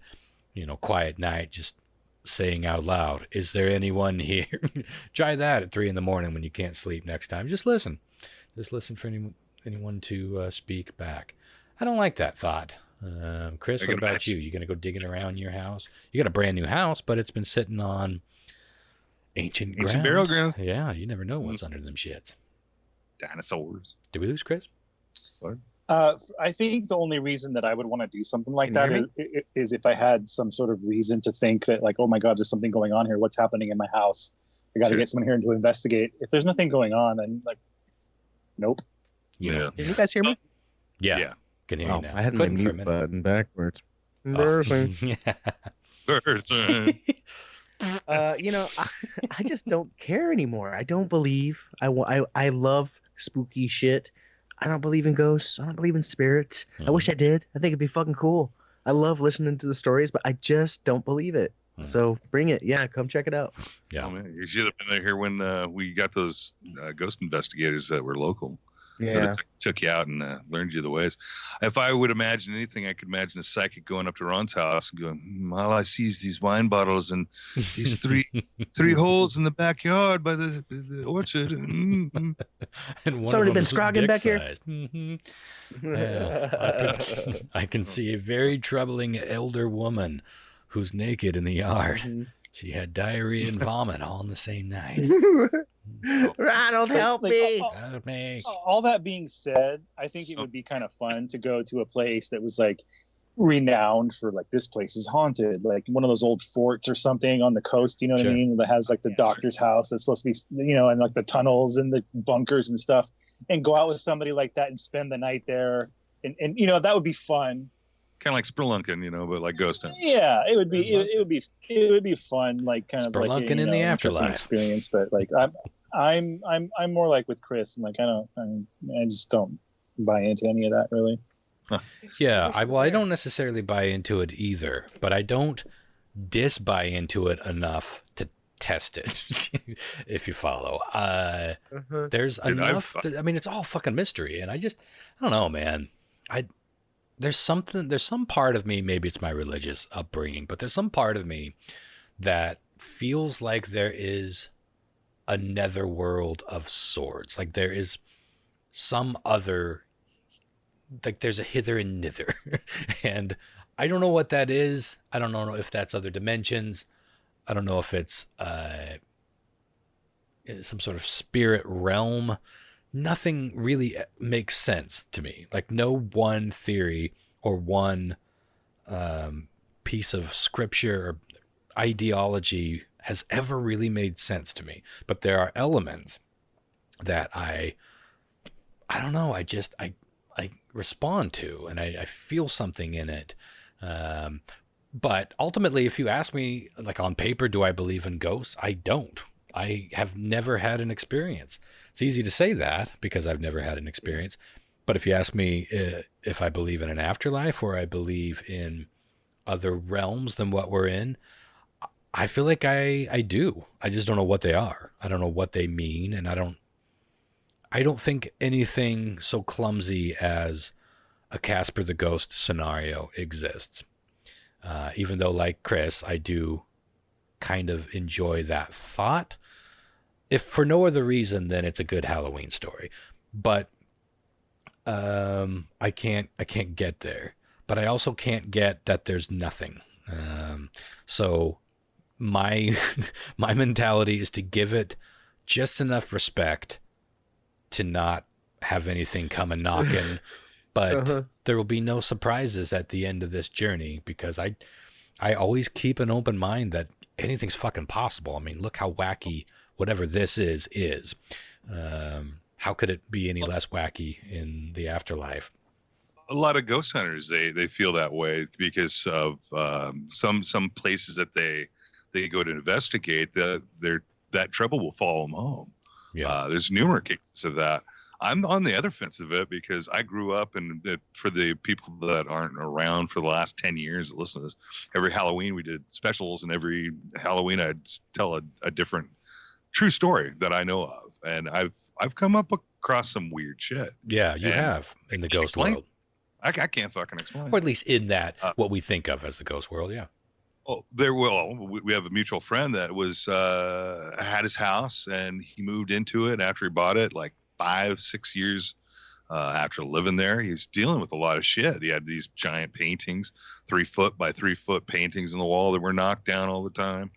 quiet night, just saying out loud, "Is there anyone here?" Try that at 3 a.m. when you can't sleep next time. Just listen for anyone to speak back. I don't like that thought. Chris, what about you? You gonna go digging around your house? You got a brand new house, but it's been sitting on ancient burial grounds. Yeah, you never know what's under them shits. Dinosaurs. Did we lose Chris? What? I think the only reason that I would want to do something like that is if I had some sort of reason to think that, like, oh my God, there's something going on here. What's happening in my house? I got to get someone here to investigate. If there's nothing going on, then like, nope. Yeah. Can you guys hear me? Yeah. Can hear you now. I had my mute button backwards. Yeah. I just don't care anymore. I don't believe. I love spooky shit. I don't believe in ghosts. I don't believe in spirits. I wish I did. I think it'd be fucking cool. I love listening to the stories, but I just don't believe it. So bring it. Yeah, come check it out. Yeah. Oh, man, you should have been here when we got those ghost investigators that were local. Yeah. Took you out and learned you the ways. If I would imagine anything, I could imagine a psychic going up to Ron's house and going, all I see is these wine bottles and these three holes in the backyard by the orchard. And Somebody been scrogging back here? Yeah, I can see a very troubling elder woman who's naked in the yard. She had diarrhea and vomit all in the same night. Ronald, help me. Help me. All that being said, I think it would be kind of fun to go to a place that was like renowned for like, this place is haunted, like one of those old forts or something on the coast, you know what I mean, that has like the doctor's house that's supposed to be, you know, and like the tunnels and the bunkers and stuff, and go out with somebody like that and spend the night there, and you know, that would be fun. Kind of like spelunking, you know, but like ghost hunting. Yeah, it would be it would be fun, like kind of like spelunking in the afterlife experience. But like I'm more like with Chris. I'm like I just don't buy into any of that really. Huh. Yeah, I don't necessarily buy into it either, but I don't dis-buy into it enough to test it. If you follow, there's enough. I mean, it's all fucking mystery, and I don't know, man. There's some part of me, maybe it's my religious upbringing, but there's some part of me that feels like there is a netherworld of sorts. Like there is some other, like there's a hither and nither. And I don't know what that is. I don't know if that's other dimensions. I don't know if it's some sort of spirit realm. Nothing really makes sense to me. Like no one theory or one piece of scripture or ideology has ever really made sense to me. But there are elements that I don't know. I respond to, and I feel something in it. But ultimately, if you ask me, like on paper, do I believe in ghosts? I don't. I have never had an experience. It's easy to say that because I've never had an experience. But if you ask me if I believe in an afterlife or I believe in other realms than what we're in, I feel like I do. I just don't know what they are. I don't know what they mean. And I don't think anything so clumsy as a Casper the Ghost scenario exists. Even though, like Chris, I do kind of enjoy that thought. If for no other reason than it's a good Halloween story. But I can't get there. But I also can't get that there's nothing. So my mentality is to give it just enough respect to not have anything come and knocking. But there will be no surprises at the end of this journey because I always keep an open mind that anything's fucking possible. I mean, look how wacky whatever this is. How could it be any less wacky in the afterlife? A lot of ghost hunters, they feel that way because of some places that they go to investigate, that trouble will follow them home. Yeah. There's numerous cases of that. I'm on the other fence of it because I grew up, and for the people that aren't around for the last 10 years that listen to this, every Halloween we did specials, and every Halloween I'd tell a different true story that I know of. And I've come up across some weird shit. Yeah, you have in the ghost world. I can't fucking explain. Or at least in that, what we think of as the ghost world, yeah. Oh, we have a mutual friend that was had his house, and he moved into it after he bought it, like 5-6 years after living there. He's dealing with a lot of shit. He had these giant paintings, 3 foot by 3 foot paintings in the wall that were knocked down all the time.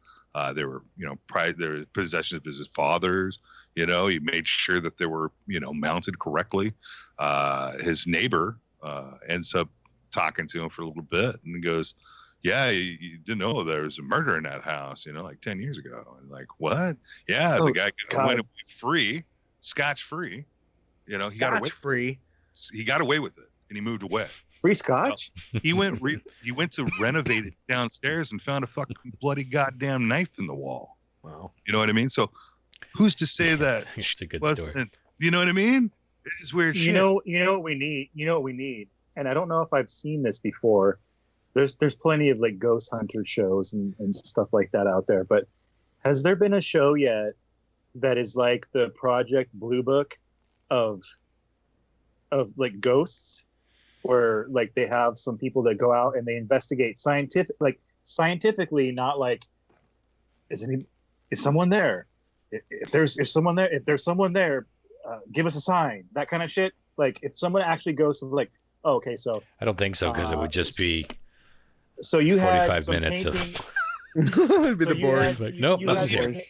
They were, they were possessions of his father's. He made sure that they were, mounted correctly. His neighbor ends up talking to him for a little bit, and he goes, "Yeah, you didn't know there was a murder in that house, like 10 years ago." And like, what? Yeah, the guy went away free, scotch free. He got away free. He got away with it, and he moved away. Free scotch? He went to renovate it downstairs and found a fucking bloody goddamn knife in the wall. Wow. You know what I mean? So who's to say that it's a good story. You know what I mean? It's weird shit. You know what we need? You know what we need? And I don't know if I've seen this before. there's plenty of like ghost hunter shows and stuff like that out there, but has there been a show yet that is like the Project Blue Book of like ghosts, where like they have some people that go out and they investigate scientifically, not like is someone there? If there's someone there, give us a sign. That kind of shit. Like if someone actually goes to like, oh, okay, so I don't think so, because it would just be so you 45 minutes of. It'd be the boring. Nope, nothing's here.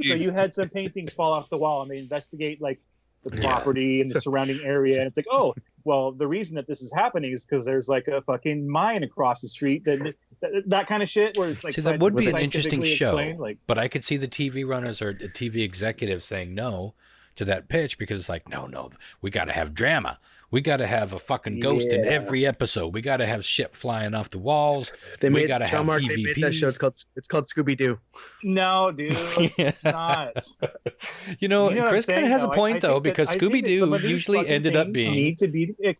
So you had some paintings fall off the wall, and they investigate like the property and the surrounding area, and it's like, oh, well, the reason that this is happening is because there's like a fucking mine across the street, that kind of shit, where it's like, see, that would be an interesting show, like, but I could see the TV runners or TV executives saying no to that pitch, because it's like, no, we got to have drama. We got to have a fucking ghost in every episode. We got to have shit flying off the walls. We got to have EVPs. They made that show. It's called Scooby Doo. No, dude, it's not. You know Chris kind of has a point though, because Scooby Doo usually ended up being need to be they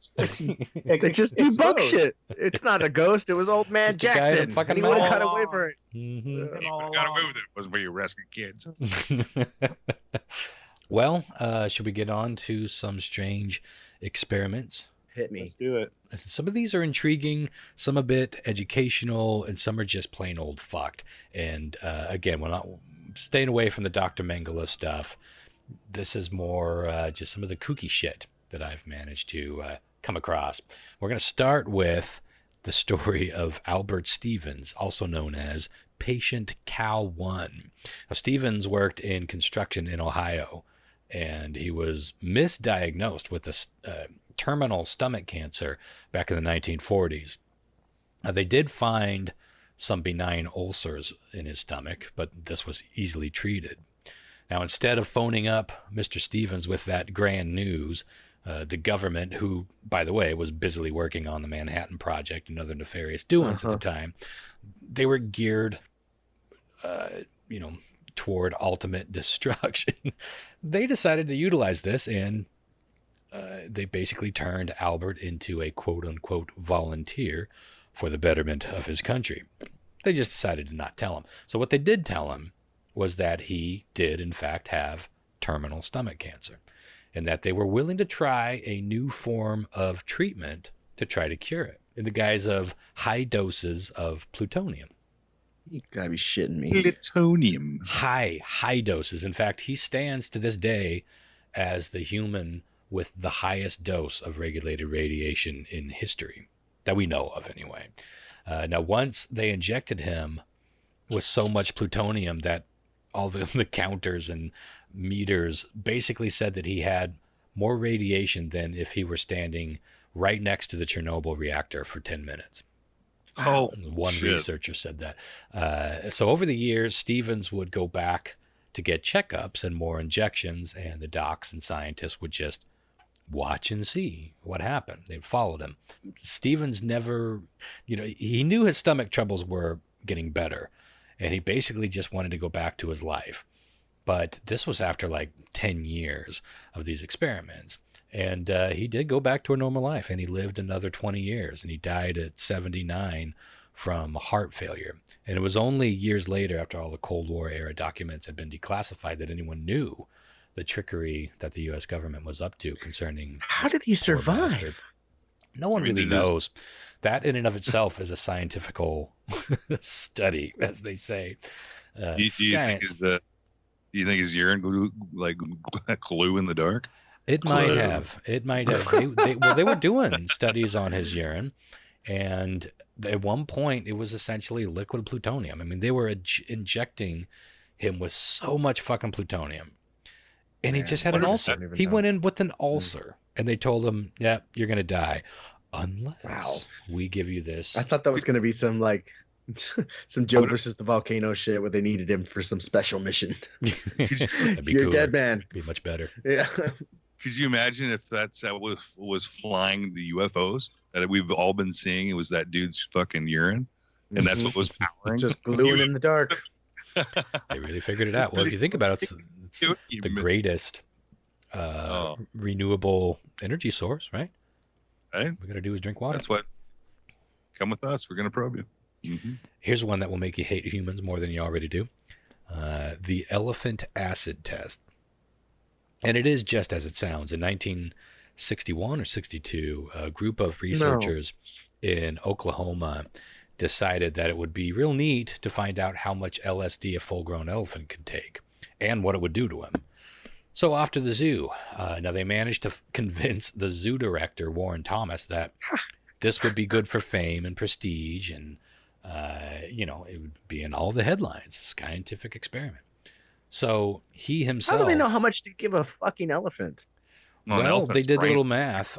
just debunk shit. It's not a ghost. It was old man Jackson. Fucking he would have got away for it. Got away with it. It was where you were rescuing kids. Well, should we get on to some strange experiments? Hit me. Let's do it. Some of these are intriguing, some a bit educational, and some are just plain old fucked. And again, we're not staying away from the Dr. Mengele stuff. This is more just some of the kooky shit that I've managed to come across. We're going to start with the story of Albert Stevens, also known as Patient Cal 1. Now, Stevens worked in construction in Ohio, and he was misdiagnosed with a terminal stomach cancer back in the 1940s. They did find some benign ulcers in his stomach, but this was easily treated. Now, instead of phoning up Mr. Stevens with that grand news, the government, who, by the way, was busily working on the Manhattan Project and other nefarious doings at the time, they were geared, toward ultimate destruction. They decided to utilize this, and they basically turned Albert into a quote-unquote volunteer for the betterment of his country. They just decided to not tell him. So what they did tell him was that he did, in fact, have terminal stomach cancer, and that they were willing to try a new form of treatment to try to cure it in the guise of high doses of plutonium. You gotta be shitting me. Plutonium. High doses. In fact, he stands to this day as the human with the highest dose of regulated radiation in history, that we know of anyway. Now, once they injected him with so much plutonium that all the counters and meters basically said that he had more radiation than if he were standing right next to the Chernobyl reactor for 10 minutes. Oh, one shit. researcher said that. So over the years, Stevens would go back to get checkups and more injections, and the docs and scientists would just watch and see what happened. They followed him. Stevens never, he knew his stomach troubles were getting better, and he basically just wanted to go back to his life. But this was after like 10 years of these experiments. And he did go back to a normal life, and he lived another 20 years, and he died at 79 from heart failure. And it was only years later, after all the Cold War era documents had been declassified, that anyone knew the trickery that the U.S. government was up to concerning. How did he survive? No one really knows. That in and of itself is a scientific study, as they say. Do you think his urine glue in the dark? It might have. They were doing studies on his urine, and at one point it was essentially liquid plutonium. I mean, they were injecting him with so much fucking plutonium, and he just had an ulcer. He went in with an ulcer, and they told him, "Yeah, you're gonna die unless we give you this." I thought that was gonna be some some Joe versus the volcano shit where they needed him for some special mission. You're dead, man. It'd be much better. Yeah. Could you imagine if that was flying the UFOs that we've all been seeing? It was that dude's fucking urine, and that's what was powering. Just gluing in the dark. They really figured it out. Well, if you think about it, it's the greatest renewable energy source, right? Right. We got to do is drink water. That's what. come with us. We're going to probe you. Mm-hmm. Here's one that will make you hate humans more than you already do. The elephant acid test. And it is just as it sounds. In 1961 or 62, a group of researchers in Oklahoma decided that it would be real neat to find out how much LSD a full-grown elephant could take and what it would do to him. So off to the zoo. Now, they managed to convince the zoo director, Warren Thomas, that this would be good for fame and prestige, and, it would be in all the headlines, scientific experiment. So he himself... How do they know how much to give a fucking elephant? Well, they did a little math.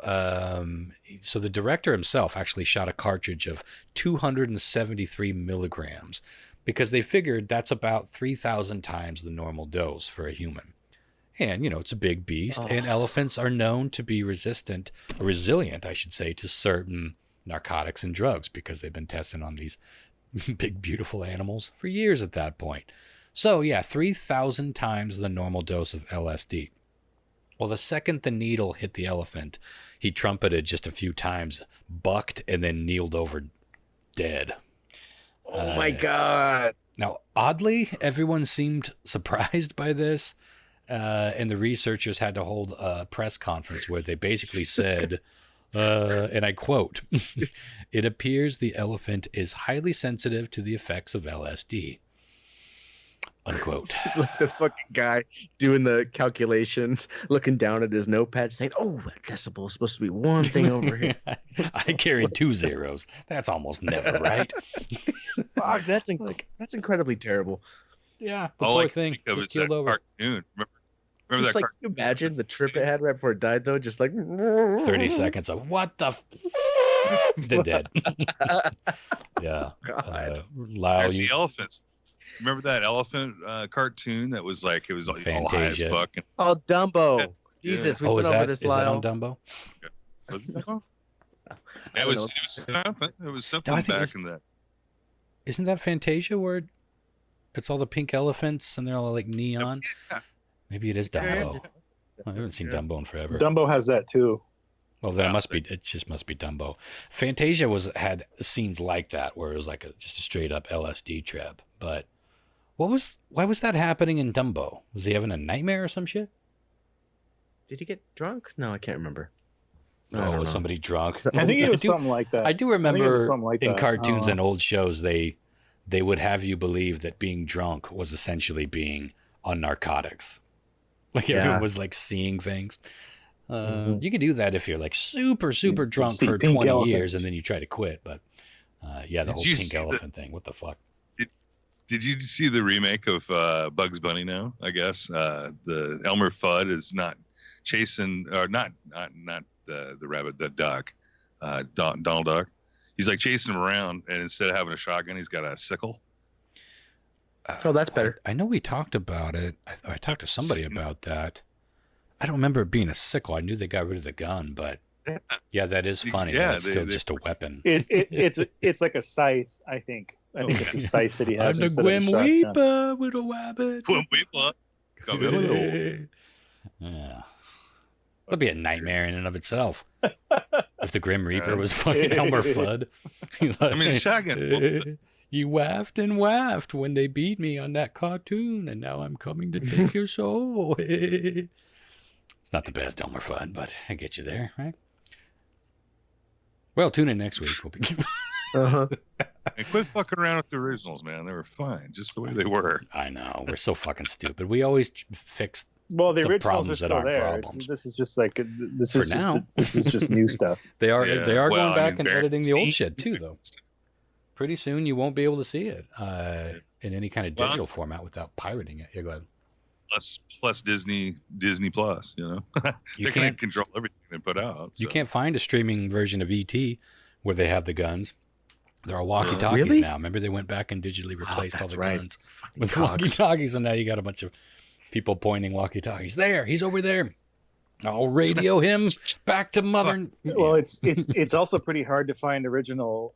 So the director himself actually shot a cartridge of 273 milligrams because they figured that's about 3,000 times the normal dose for a human. And, it's a big beast, and elephants are known to be resilient, I should say, to certain narcotics and drugs because they've been testing on these big, beautiful animals for years at that point. So, 3,000 times the normal dose of LSD. Well, the second the needle hit the elephant, he trumpeted just a few times, bucked, and then kneeled over dead. Oh, my God. Now, oddly, everyone seemed surprised by this. And the researchers had to hold a press conference where they basically said, and I quote, "It appears the elephant is highly sensitive to the effects of LSD." Unquote. Like the fucking guy doing the calculations, looking down at his notepad, saying, "Oh, that decibel is supposed to be one thing over here." I carried 2 zeros. That's almost never right. Fuck, that's incredibly terrible. Yeah, the poor thing just keeled over. Cartoon. Just Remember that like, cartoon? can you imagine the trip it had right before it died, though? Just like 30 seconds of what the they're dead. Yeah. There's the elephants. Remember that elephant cartoon that was like, it was like all high as fuck? Oh, Dumbo. Yeah. Jesus, we Oh, went over this is that on Dumbo? Was it? It was something. It was something back in that. Isn't that Fantasia where it's all the pink elephants and they're all like neon? Yeah. Maybe it is Dumbo. I haven't seen Dumbo in forever. Dumbo has that too. Well, then it just must be Dumbo. Fantasia had scenes like that where it was like just a straight up LSD trip. But why was that happening in Dumbo? Was he having a nightmare or some shit? Did he get drunk? No, I can't remember. Oh, was somebody drunk? I think it was something like that. I do remember in that. cartoons and old shows, they would have you believe that being drunk was essentially being on narcotics. Like everyone was like seeing things. You could do that if you're like super, super drunk for 20 years and then you try to quit. But the whole pink elephant thing. What the fuck? Did you see the remake of Bugs Bunny now? I guess the Elmer Fudd is not chasing, or not the rabbit, the duck, Donald Duck. He's like chasing him around, and instead of having a shotgun, he's got a sickle. Oh, that's better. I know we talked about it. I talked to somebody about that. I don't remember it being a sickle. I knew they got rid of the gun, but yeah, that is funny. Yeah, it's still just a weapon. It's like a scythe, I think. I think it's a scythe that he has. I'm the Grim Reaper with a rabbit. Grim Reaper. Yeah. That'd be a nightmare in and of itself. If the Grim Reaper was fucking Elmer Fudd. I mean, shotgun. You waffed and waffed when they beat me on that cartoon, and now I'm coming to take your soul. It's not the best Elmer Fudd, but I get you there, right? Well, tune in next week. We'll be... And quit fucking around with the originals, man. They were fine, just the way they were. I know. We're so fucking stupid. We always fix the problems that aren't problems. This is just like this is just new stuff. They are going back and editing the old shit too, though. Pretty soon you won't be able to see it in any kind of digital format without pirating it. Yeah, go ahead. Plus Disney Plus, they can't control everything they put out. So. You can't find a streaming version of E.T. where they have the guns. There are walkie-talkies now. Remember they went back and digitally replaced all the guns with walkie-talkies, and now you got a bunch of people pointing walkie-talkies. There, he's over there. I'll radio him back to mother. Well, it's also pretty hard to find original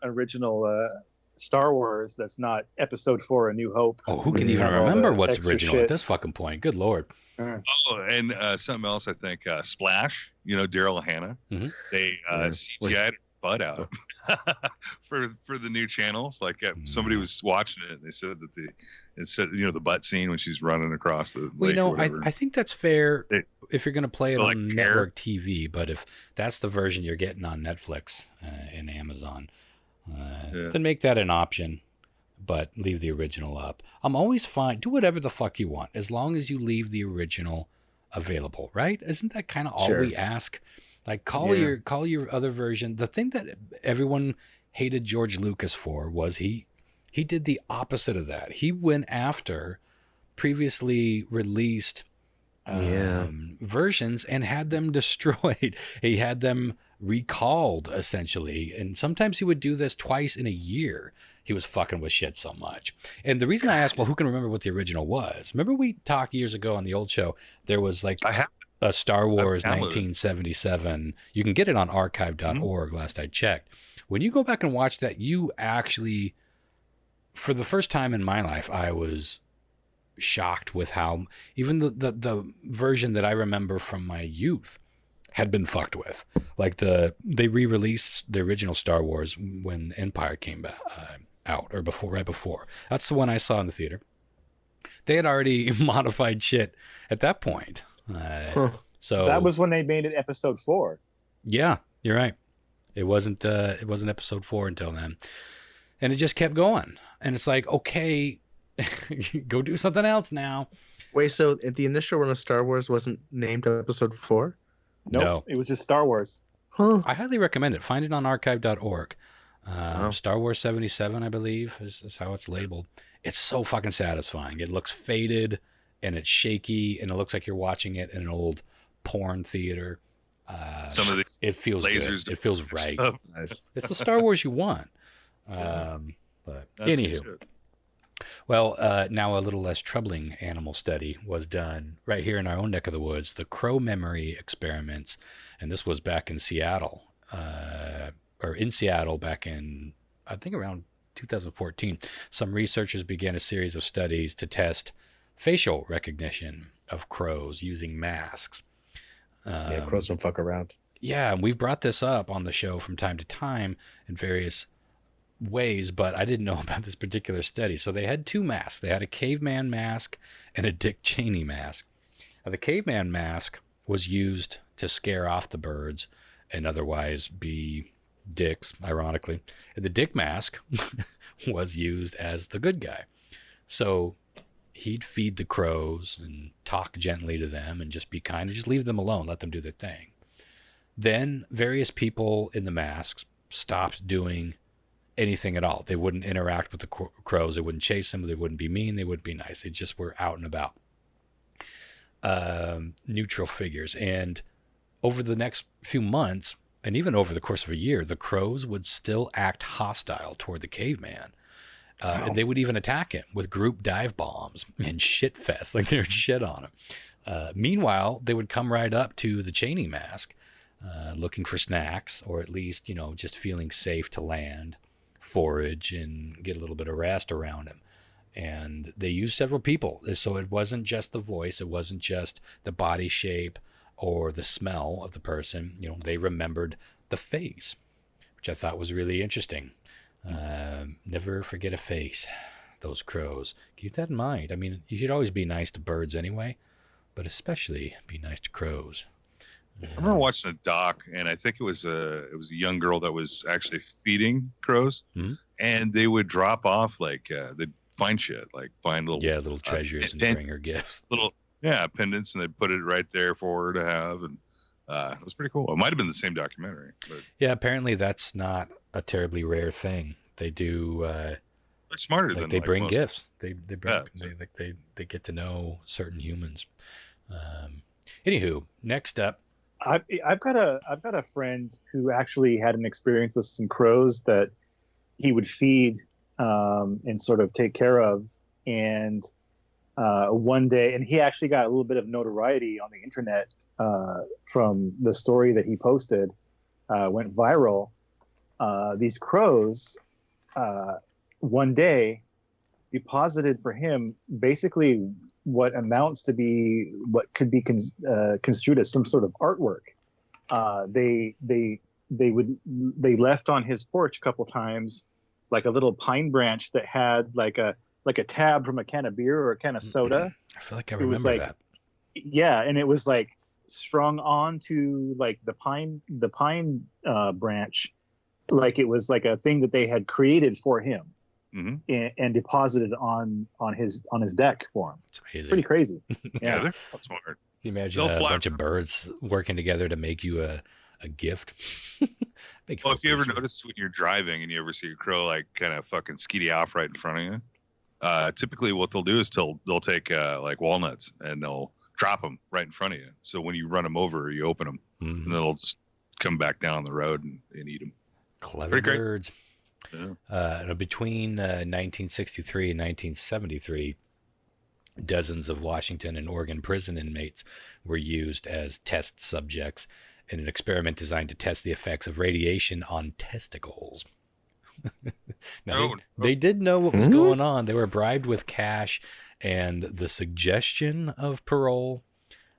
Star Wars that's not Episode 4: A New Hope. Oh, who can even remember what's original at this fucking point? Good Lord. Oh, and something else, I think, Splash, Daryl Hannah. Mm-hmm. They CGI'd butt out for the new channels. Like somebody was watching it and they said that it said, you know, the butt scene when she's running across the lake. You know, or whatever. I think that's fair if you're going to play it like on network TV, but if that's the version you're getting on Netflix and Amazon, then make that an option, but leave the original up. I'm always fine. Do whatever the fuck you want as long as you leave the original available, right? Isn't that kind of all we ask? Like call your other version. The thing that everyone hated George Lucas for was he did the opposite of that. He went after previously released versions and had them destroyed. He had them recalled essentially, and sometimes he would do this twice in a year. He was fucking with shit so much. And the reason I asked, well, who can remember what the original was? Remember we talked years ago on the old show, there was like a Star Wars 1977. You can get it on archive.org last I checked. When you go back and watch that, you actually, for the first time in my life, I was shocked with how even the version that I remember from my youth had been fucked with. Like they re-released the original Star Wars when Empire came out, or right before. That's the one I saw in the theater. They had already modified shit at that point. So that was when they made it episode 4. Yeah, you're right. It wasn't episode 4 until then. And it just kept going. And it's like, okay, go do something else now. Wait, so the initial run of Star Wars wasn't named episode 4? Nope, No. It was just Star Wars. Huh. I highly recommend it. Find it on archive.org. Star Wars 77, I believe, is how it's labeled. It's so fucking satisfying. It looks faded and it's shaky and it looks like you're watching it in an old porn theater. Some of the it feels lasers good. It feels right. Nice. It's the Star Wars you want. But anywho. Well, now a little less troubling animal study was done right here in our own neck of the woods, the crow memory experiments. And this was back in Seattle, or in Seattle back in, I think around 2014. Some researchers began a series of studies to test facial recognition of crows using masks. Crows don't fuck around. Yeah, and we've brought this up on the show from time to time in various ways, but I didn't know about this particular study. So they had 2 masks. They had a caveman mask and a Dick Cheney mask. Now, the caveman mask was used to scare off the birds and otherwise be dicks, ironically. And the Dick mask was used as the good guy. So he'd feed the crows and talk gently to them and just be kind and just leave them alone, let them do their thing. Then various people in the masks stopped doing anything at all. They wouldn't interact with the crows. They wouldn't chase them. They wouldn't be mean. They wouldn't be nice. They just were out and about. Neutral figures. And over the next few months, and even over the course of a year, the crows would still act hostile toward the caveman. And they would even attack him with group dive bombs and shit fest, like they would shit on him. Meanwhile, they would come right up to the Cheney mask, looking for snacks, or at least, just feeling safe to land, forage, and get a little bit of rest around him. And they used several people. So it wasn't just the voice. It wasn't just the body shape or the smell of the person. They remembered the face, which I thought was really interesting. Never forget a face, those crows. Keep that in mind. I mean, you should always be nice to birds anyway, but especially be nice to crows. I remember watching a doc, and I think it was a young girl that was actually feeding crows, and they would drop off they'd find shit, find little treasures and bring her gifts, pendants, and they'd put it right there for her to have, and it was pretty cool. It might have been the same documentary, but apparently that's not a terribly rare thing. They do. They're smarter than they bring most. Gifts. They bring. They get to know certain humans. Anywho, next up. I've got a friend who actually had an experience with some crows that he would feed and sort of take care of. And one day, and he actually got a little bit of notoriety on the internet from the story that he posted, went viral. These crows one day deposited for him basically what amounts to be what could be construed as some sort of artwork. They they left on his porch a couple times, like a little pine branch that had like a tab from a can of beer or a can of soda. I feel like I remember that. Yeah, and it was like strung onto like the pine branch, like it was like a thing that they had created for him. And deposited on his deck for him. It's pretty crazy. Yeah, they're smart. Can you imagine a bunch of birds working together to make you a gift? Well, if you ever notice when you're driving and you ever see a crow like kind of fucking skeety off right in front of you, typically what they'll do is they'll take like walnuts and they'll drop them right in front of you. So when you run them over, you open them, and they'll just come back down the road and eat them. Clever birds. Yeah. Between 1963 and 1973, dozens of Washington and Oregon prison inmates were used as test subjects in an experiment designed to test the effects of radiation on testicles. Now, they did know what was going on. They were bribed with cash and the suggestion of parole.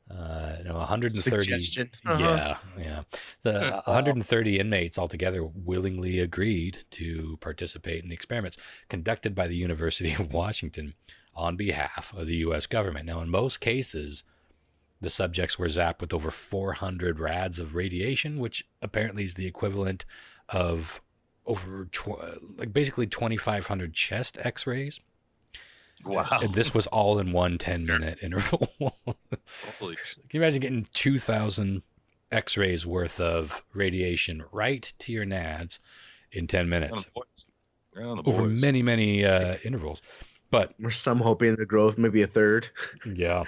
130. Suggestion. Yeah. The 130 inmates altogether willingly agreed to participate in the experiments conducted by the University of Washington on behalf of the U.S. government. Now, in most cases, the subjects were zapped with over 400 rads of radiation, which apparently is the equivalent of over basically 2,500 chest X-rays. Wow. And this was all in one 10-minute interval. Holy shit. Can you imagine getting 2,000 X-rays worth of radiation right to your nads in 10 minutes? Over many, many intervals. But we're some hoping the growth maybe a third. Yeah.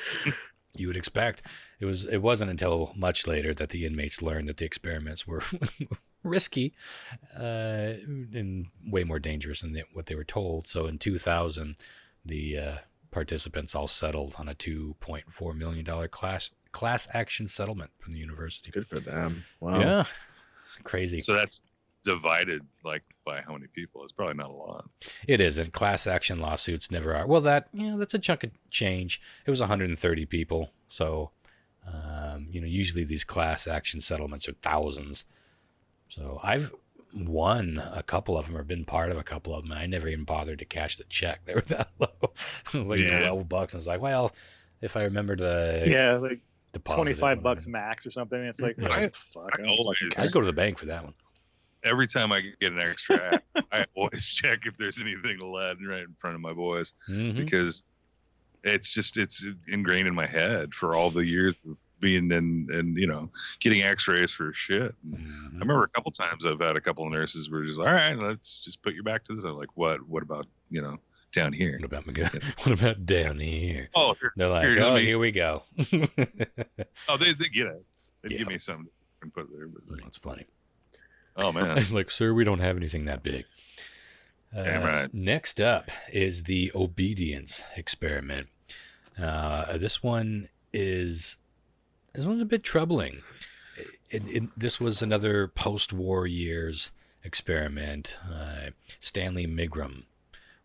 You would expect. It wasn't until much later that the inmates learned that the experiments were risky and way more dangerous than what they were told. So in 2000, the participants all settled on a $2.4 million class action settlement from the university. Good for them. Wow. Yeah. Crazy. So that's divided like by how many people? It's probably not a lot. It isn't. Class action lawsuits never are. Well, that's a chunk of change. It was 130 people. So, usually these class action settlements are thousands. So I've won a couple of them or been part of a couple of them. And I never even bothered to cash the check. They were that low. It was like $12. I was like, well, if I remember like deposit $25 max or something. It's like, fuck. I'd go to the bank for that one. Every time I get an extra, I always check if there's anything lead right in front of my boys, because it's ingrained in my head for all the years of being in getting X-rays for shit. I remember a couple times I've had a couple of nurses were just, all right, let's just put you back to this. I'm like, what about down here? What about what about down here? Oh, they're like, here we go. Oh, they get it. They give me something and put it there. But that's funny. Oh man, it's like, sir, we don't have anything that big. Damn right. Next up is the obedience experiment. This one's a bit troubling. This was another post-war years experiment. Stanley Milgram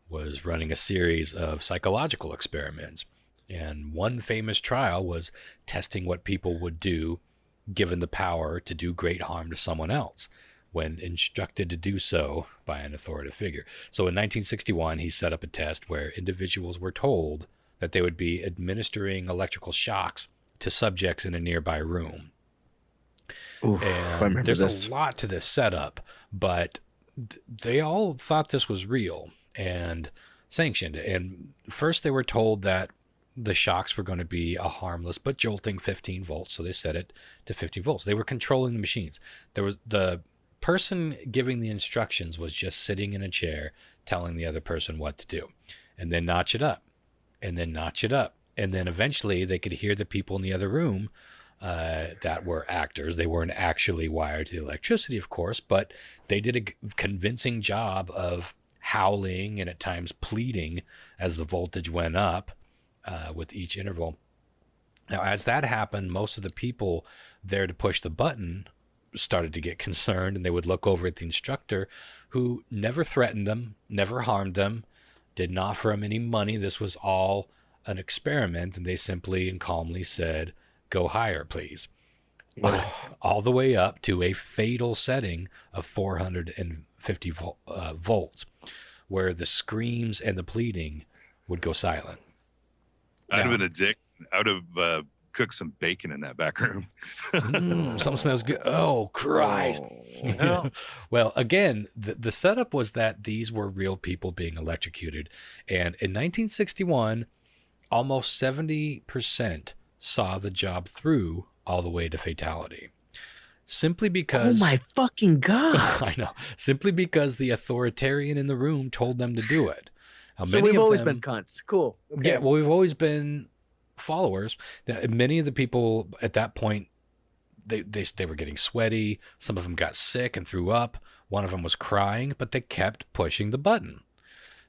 was running a series of psychological experiments, and one famous trial was testing what people would do given the power to do great harm to someone else when instructed to do so by an authoritative figure. So in 1961, he set up a test where individuals were told that they would be administering electrical shocks to subjects in a nearby room. Oof, and there's a lot to this setup, but they all thought this was real and sanctioned. And first they were told that the shocks were going to be a harmless but jolting 15 volts, so they set it to 15 volts. They were controlling the machines. There was the person giving the instructions was just sitting in a chair telling the other person what to do, and then notch it up, and then notch it up. And then eventually they could hear the people in the other room that were actors. They weren't actually wired to the electricity, of course, but they did a convincing job of howling and at times pleading as the voltage went up with each interval. Now, as that happened, most of the people there to push the button started to get concerned, and they would look over at the instructor, who never threatened them, never harmed them, didn't offer them any money. This was all an experiment, and they simply and calmly said, "Go higher, please." all the way up to a fatal setting of 450 volts, where the screams and the pleading would go silent. I'd have been a dick. I would have cooked some bacon in that back room. Something smells good. Oh, Christ. Well, again, the setup was that these were real people being electrocuted. And in 1961, almost 70% saw the job through all the way to fatality. Simply because... Oh, my fucking God. I know. Simply because the authoritarian in the room told them to do it. Now, So we've always been cunts. Cool. Okay. Yeah, well, we've always been followers. Now, many of the people at that point, they were getting sweaty. Some of them got sick and threw up. One of them was crying, but they kept pushing the button.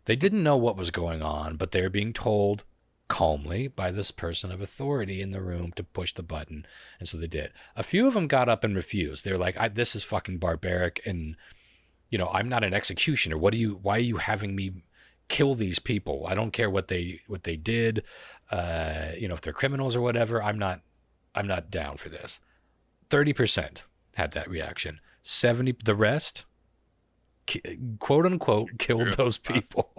They didn't know what was going on, but they were being told calmly by this person of authority in the room to push the button, and so they did. A few of them got up and refused. They're like, "This is fucking barbaric, and I'm not an executioner. Why are you having me kill these people? I don't care what they did. If they're criminals or whatever. I'm not down for this." 30% had that reaction. 70%, the rest, quote unquote, killed those people.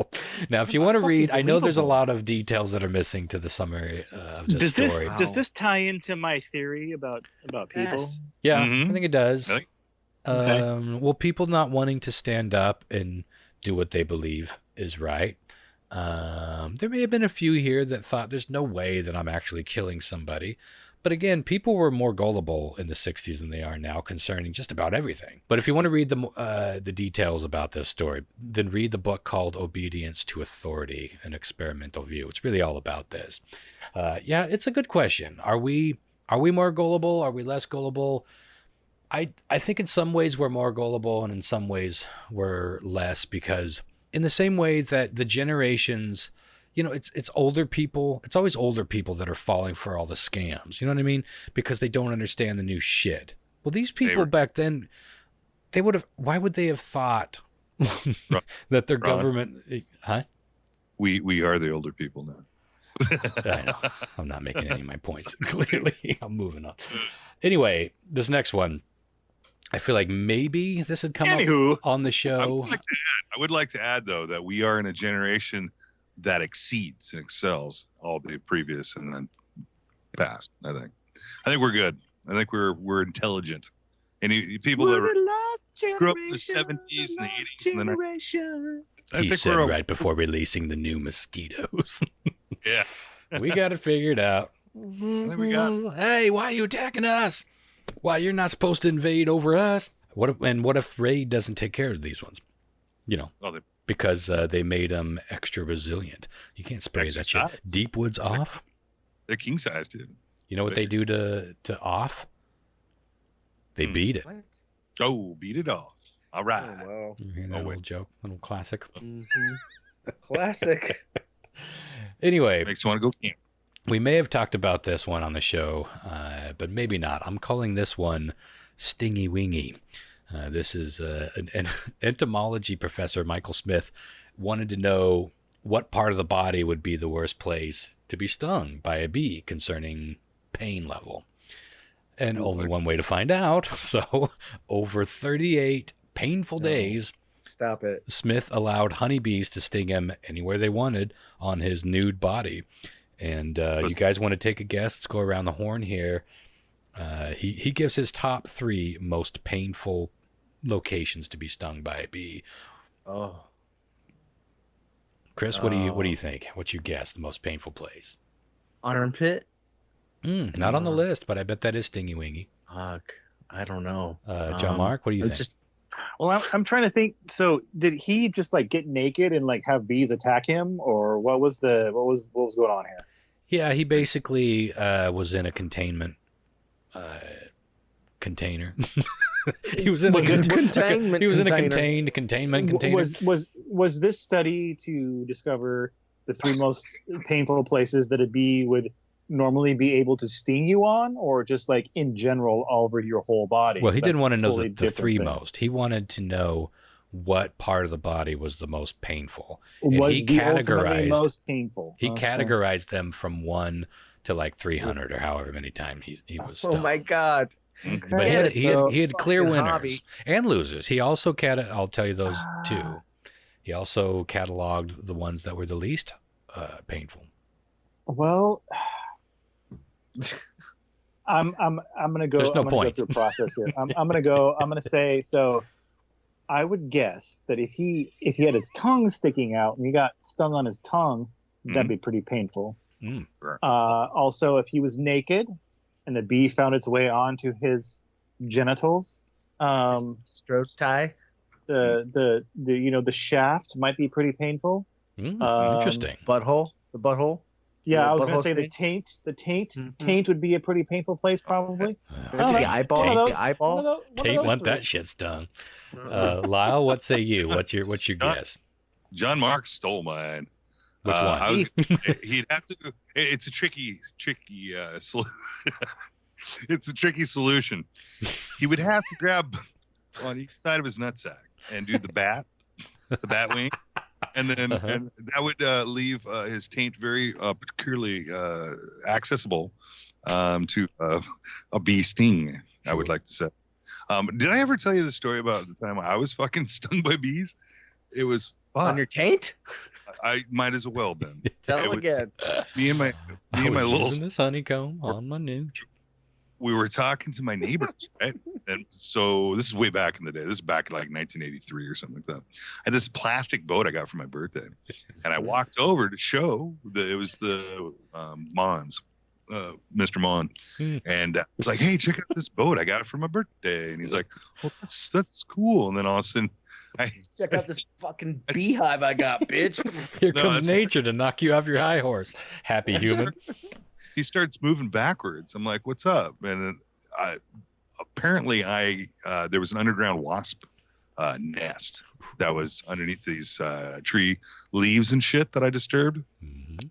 Now, if you want to read, I know there's a lot of details that are missing to the summary of this story. Does this tie into my theory about people? Yes. Yeah, I think it does. Really? Okay. Well, people not wanting to stand up and do what they believe is right. There may have been a few here that thought there's no way that I'm actually killing somebody. But again, people were more gullible in the 60s than they are now concerning just about everything. But if you want to read the details about this story, then read the book called Obedience to Authority, An Experimental View. It's really all about this. Yeah, it's a good question. Are we more gullible? Are we less gullible? I think in some ways we're more gullible, and in some ways we're less, because in the same way that the generations... it's older people. It's always older people that are falling for all the scams. You know what I mean? Because they don't understand the new shit. Well, these people back then, why would they have thought that their government, huh? We are the older people now. I know. I'm not making any of my points. Clearly, I'm moving on. Anyway, this next one, I feel like maybe this had come up on the show. I would like to add, though, that we are in a generation that exceeds and excels all the previous and then past. I think we're good. I think we're intelligent. And people that grew up in the 70s and the 80s and the 90s. He said right before releasing the new mosquitos. Yeah. We got it figured out. Hey, why are you attacking us? Why, you're not supposed to invade over us? What if Raid doesn't take care of these ones? Because they made them extra resilient. You can't spray that shit. Deep Woods off. They're king size, dude. You know what they do to off? They beat it. What? Oh, beat it off. All right. Oh, wow. Little joke, little classic. Mm-hmm. Classic. Anyway, Makes you want to go camp. We may have talked about this one on the show, but maybe not. I'm calling this one Stingy Wingy. This is an entomology professor, Michael Smith, wanted to know what part of the body would be the worst place to be stung by a bee concerning pain level. And only one way to find out. So over 38 painful days, Stop it. Smith allowed honeybees to sting him anywhere they wanted on his nude body. And you guys want to take a guess? Let's go around the horn here. He gives his top 3 most painful locations to be stung by a bee. Oh, Chris, what do you think? What's your guess? The most painful place? armpit. Not on the list, but I bet that is Stingy Wingy. Fuck, I don't know. John Mark, what do you think? Well, I'm trying to think. So, did he just get naked and have bees attack him, or what was going on here? Yeah, he basically was in a containment container. He was in a contained containment container. Was this study to discover the 3 most painful places that a bee would normally be able to sting you on, or just in general all over your whole body? Well, he didn't want to know the 3 most. He wanted to know what part of the body was the most painful. And he categorized most painful. He categorized them from 1 to 300 or however many times he was stung. Oh my God. But he had clear fucking winners hobby. and losers. He also I'll tell you those two. He also cataloged the ones that were the least painful. Well, I'm gonna go. There's no I'm gonna point. go through a process here. I'm gonna say so. I would guess that if he had his tongue sticking out and he got stung on his tongue, that'd be pretty painful. Also, if he was naked and the bee found its way onto his genitals, Stroke tie. the shaft might be pretty painful. Interesting. Butthole. The butthole. Yeah, I was butthole gonna say sting? the taint would be a pretty painful place probably. The eyeball. The eyeball. Taint want that shit stung. Lyle, what say you? What's your guess? John Mark stole mine. Which one? He'd have to. It's a tricky. It's a tricky solution. He would have to grab on each side of his nutsack and do the bat wing, and then and that would leave his taint very peculiarly accessible to a bee sting. I would like to say. Did I ever tell you the story about the time I was fucking stung by bees? It was fun. On your taint? I might as well then. Tell him again. Me and my little this honeycomb on my nooch. We were talking to my neighbors, right? And so this is way back in the day. This is back in like 1983 or something like that. I had this plastic boat I got for my birthday, and I walked over to show it was the Mons, Mr. Mon, and I was like, "Hey, check out this boat! I got it for my birthday." And he's like, "Well, that's cool." And then all of a sudden, Check out this fucking beehive I got, bitch. Here comes nature to knock you off your high horse. Happy human. He starts moving backwards. I'm like, "What's up?" And apparently, there was an underground wasp nest that was underneath these tree leaves and shit that I disturbed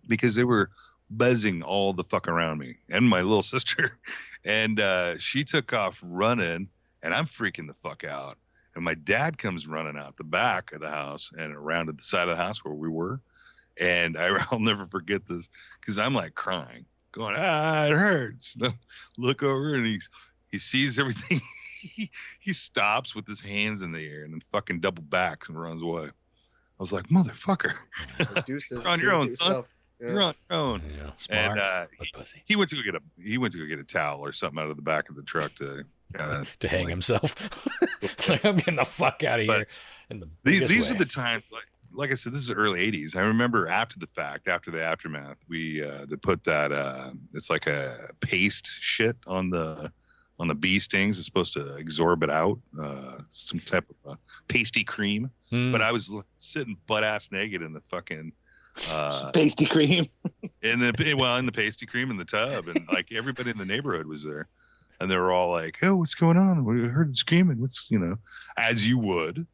because they were buzzing all the fuck around me and my little sister. And she took off running, and I'm freaking the fuck out. And my dad comes running out the back of the house and around to the side of the house where we were. And I'll never forget this because I'm like crying, going, it hurts. Look over, and he sees everything. He stops with his hands in the air and then fucking double backs and runs away. I was like, motherfucker, you're on your own, son. Yeah. You're on your own. Yeah, smart. And he went to go get a towel or something out of the back of the truck to hang himself. Like, I'm getting the fuck out of here. These are the times, like I said, this is the early 80s. I remember after the fact, after the aftermath, they put that it's like a paste shit on the bee stings. It's supposed to absorb it out, some type of pasty cream. But I was sitting butt ass naked in the fucking pasty cream in the pasty cream in the tub, and like everybody in the neighborhood was there. And they were all like, "Oh, what's going on? We heard screaming. What's, as you would,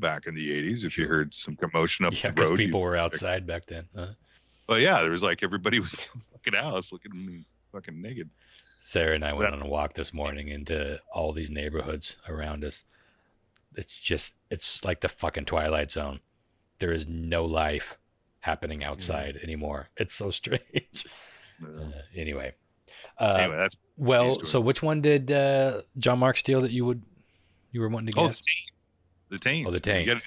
back in the 80s, if you heard some commotion up the road." People were outside back then. But yeah, there was like everybody was in the fucking house looking at me fucking naked. Sarah and I went on a walk this morning into all these neighborhoods around us. It's like the fucking Twilight Zone. There is no life happening outside anymore. It's so strange. Anyway, that's so which one did John Mark steal that you were wanting to guess? The taint. Oh, the taint. You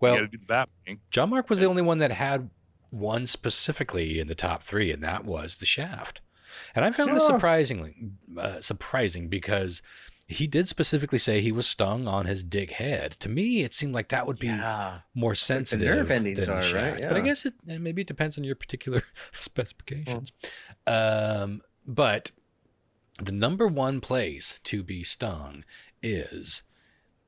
gotta do the bat thing. John Mark was the only one that had one specifically in the top three, and that was the shaft. And I found this surprising because he did specifically say he was stung on his dick head. To me, it seemed like that would be more sensitive nerve endings than the are, shaft. right? Yeah. But I guess maybe it depends on your particular specifications. But the number one place to be stung is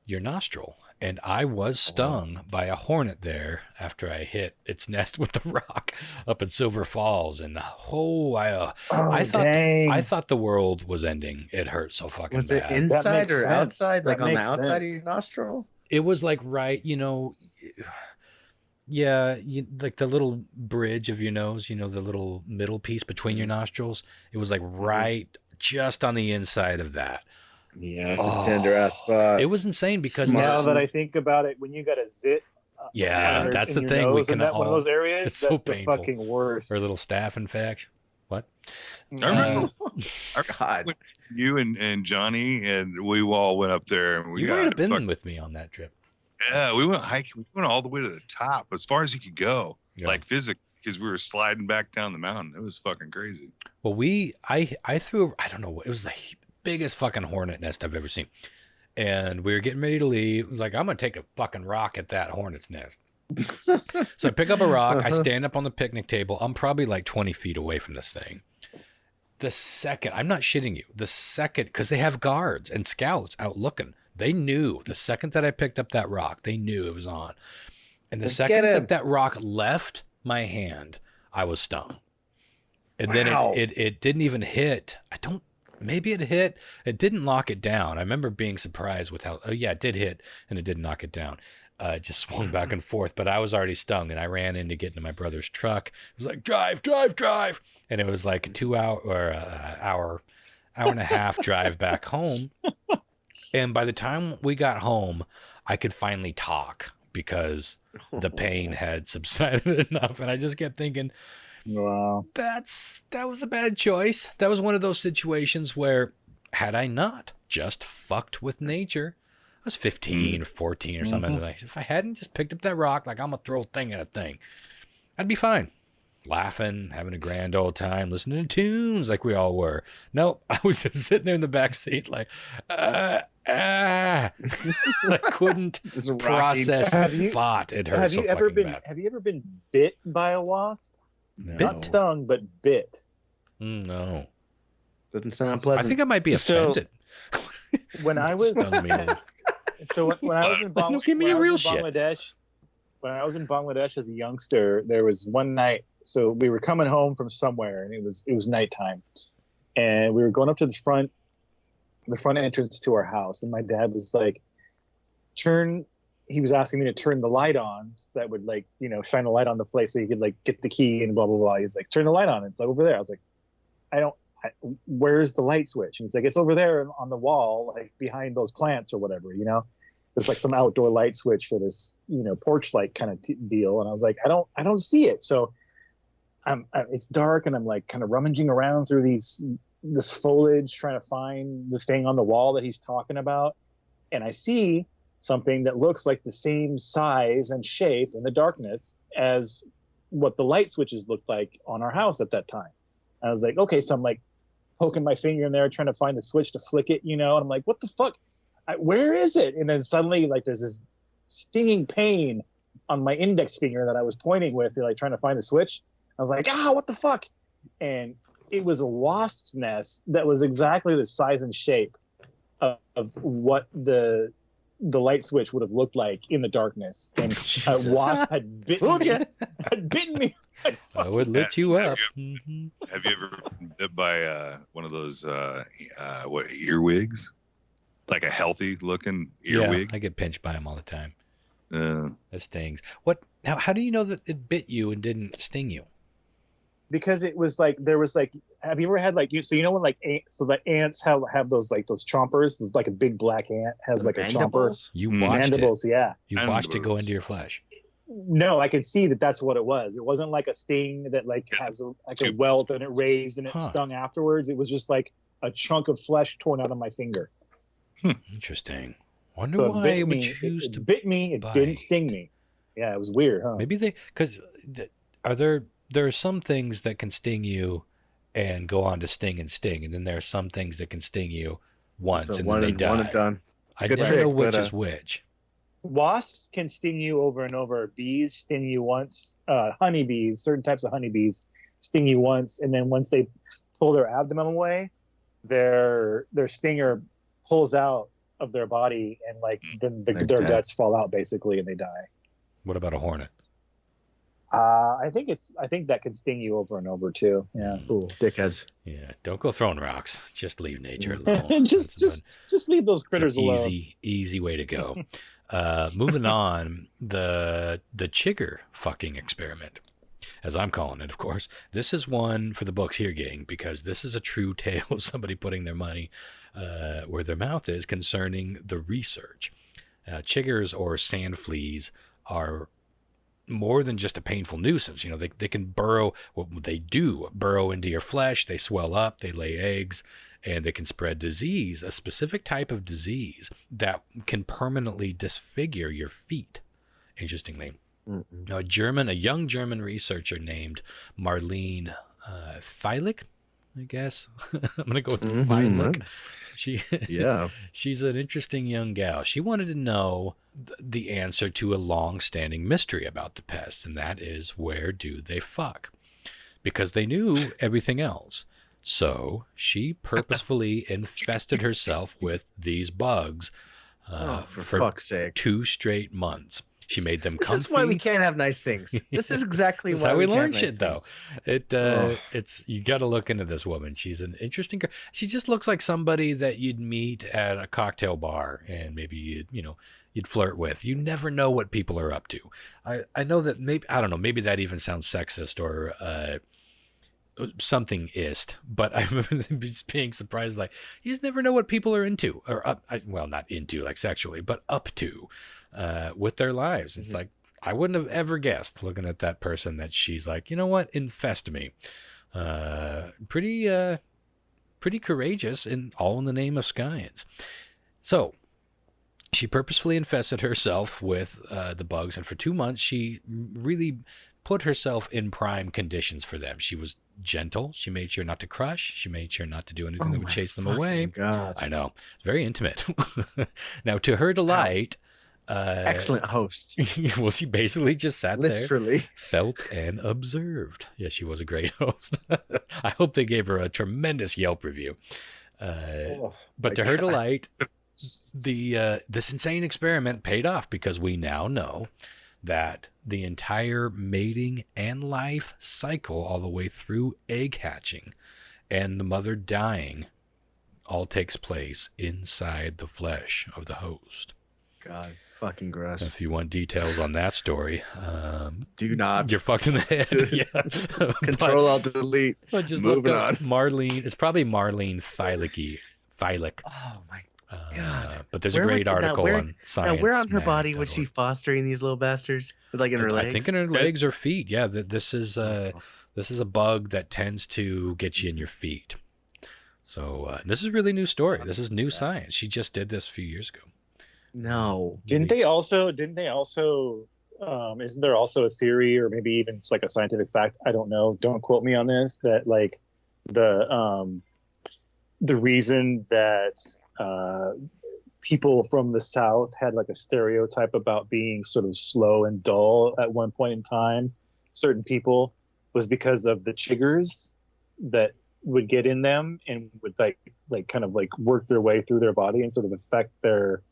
your nostril. And I was stung by a hornet there after I hit its nest with the rock up in Silver Falls. And I thought the world was ending. It hurt so fucking bad. Was it inside or outside? Like on the outside of your nostril? It was like right, like the little bridge of your nose, the little middle piece between your nostrils. It was like right just on the inside of that. Yeah, it's a tender ass spot. It was insane because now that I think about it, when you got a zit, that's the thing. We can one of those areas. It's that's so painful. The fucking worst. Or a little staph infection. What? I remember. you and Johnny, and we all went up there. And we You got might have been with me on that trip. Yeah, we went hiking. We went all the way to the top, as far as you could go, like physically, because we were sliding back down the mountain. It was fucking crazy. Well, I threw, I don't know what, it was the biggest fucking hornet nest I've ever seen. And we were getting ready to leave. It was like, I'm going to take a fucking rock at that hornet's nest. So I pick up a rock. I stand up on the picnic table. I'm probably like 20 feet away from this thing. The second, I'm not shitting you, the second, because they have guards and scouts out looking. They knew the second that I picked up that rock, they knew it was on. And the second that rock left my hand, I was stung. And then it didn't even hit. Maybe it hit. It didn't knock it down. I remember being surprised with how, it did hit and it didn't knock it down. It just swung back and forth, but I was already stung and I ran in to get into my brother's truck. It was like, drive. And it was like a 2 hour or hour and a half drive back home. And by the time we got home, I could finally talk because the pain had subsided enough. And I just kept thinking, wow, that was a bad choice. That was one of those situations where had I not just fucked with nature, I was 15 or 14 or something. Like, if I hadn't just picked up that rock, like I'm going to throw a thing at a thing, I'd be fine. Laughing, having a grand old time, listening to tunes like we all were. Nope, I was just sitting there in the back seat like, I couldn't process thought. It hurt so fucking bad. Have you ever been bit by a wasp? No. Not stung, but bit. No. Doesn't sound pleasant. I think I might be offended. When I was when I was in Bangladesh, when I was in Bangladesh as a youngster, there was one night. So we were coming home from somewhere, and it was nighttime, and we were going up to the front entrance to our house, and my dad was like, he was asking me to turn the light on so that would shine a light on the place so he could get the key and blah blah blah. He's like, turn the light on. It's like over there. I was like, where's the light switch? And he's like, it's over there on the wall, like behind those plants or whatever, There's like some outdoor light switch for this, porch light kind of deal. And I was like, I don't see it. So it's dark and I'm like kind of rummaging around through this foliage trying to find the thing on the wall that he's talking about. And I see something that looks like the same size and shape in the darkness as what the light switches looked like on our house at that time. I was like, okay, so I'm like poking my finger in there, trying to find the switch to flick it, and I'm like, what the fuck? Where is it? And then suddenly there's this stinging pain on my index finger that I was pointing with, trying to find the switch. I was like, what the fuck? And it was a wasp's nest that was exactly the size and shape of what the light switch would have looked like in the darkness. And a wasp had bitten me. I would lit you up. Have you ever been bit by one of those earwigs? Like a healthy looking earwig? Yeah, I get pinched by them all the time. That stings. What? Now, how do you know that it bit you and didn't sting you? Because it was have you ever had when the ants have those chompers? There's like a big black ant has like a chomper. You watched mandibles, it. Yeah. You watched it go into your flesh. No, I could see that's what it was. It wasn't like a sting that has a welt and it raised and it stung afterwards. It was just like a chunk of flesh torn out of my finger. Interesting. Wonder why it would choose to bit me. It didn't sting me. Yeah, it was weird, huh? Maybe because there are some things that can sting you and go on to sting, and then there are some things that can sting you once and then they die. One and done. I never know which is which. Wasps can sting you over and over. Bees sting you once. Honeybees, certain types of honeybees, sting you once, and then once they pull their abdomen away, their stinger pulls out of their body, and then their guts fall out basically, and they die. What about a hornet? I think that can sting you over and over too. Yeah. Cool. Dickheads. Yeah. Don't go throwing rocks. Just leave nature alone. just leave those critters alone. Easy way to go. Moving on, the Chigger fucking experiment, as I'm calling it, of course. This is one for the books here, gang, because this is a true tale of somebody putting their money where their mouth is concerning the research. Chiggers or sand fleas are more than just a painful nuisance. They can burrow into your flesh. They swell up, they lay eggs, and they can spread disease, a specific type of disease that can permanently disfigure your feet, interestingly. Now, a young German researcher named Marlene Feilich, I guess. I'm going to go with Feilich. She's an interesting young gal. She wanted to know the answer to a long-standing mystery about the pests, and that is, where do they fuck? Because they knew everything else. So she purposefully infested herself with these bugs for fuck's sake, 2 straight months. She made them comfy. This is why we can't have nice things. This is exactly why we can't learn nice shit, things. though. It's you got to look into this woman. She's an interesting girl. She just looks like somebody that you'd meet at a cocktail bar and maybe you'd flirt with. You never know what people are up to. I know that maybe that even sounds sexist or something-ist, but I remember them just being surprised, like, you just never know what people are into, or not into, like sexually, but up to with their lives. It's like, I wouldn't have ever guessed, looking at that person, that she's like, you know what, infest me. Pretty courageous, all in the name of science. So she purposefully infested herself with the bugs, and for 2 months she really put herself in prime conditions for them. She was gentle. She made sure not to crush. She made sure not to do anything that would chase them away. God. I know. Very intimate. Now, to her delight... excellent host. Well, she basically just sat Literally. there, felt and observed. Yeah, she was a great host. I hope they gave her a tremendous Yelp review. But to her delight, this insane experiment paid off, because we now know that the entire mating and life cycle, all the way through egg hatching and the mother dying, all takes place inside the flesh of the host. God, fucking gross. If you want details on that story, do not. You're fucked in the head. Yeah. Control Alt Delete. But just moving look on. up Marlene. It's probably Marlene Feilich. Oh my God. But there's a great article on science. Now, where on her body was she fostering these little bastards? Like in her legs? I think in her legs or feet. Yeah, this is a bug that tends to get you in your feet. So this is a really new story. This is new science. She just did this a few years ago. No. Didn't they also isn't there also a theory, or maybe even it's like a scientific fact, I don't know, don't quote me on this, that like the reason that people from the South had like a stereotype about being sort of slow and dull at one point in time, certain people, was because of the chiggers that would get in them and would like kind of like work their way through their body and sort of affect their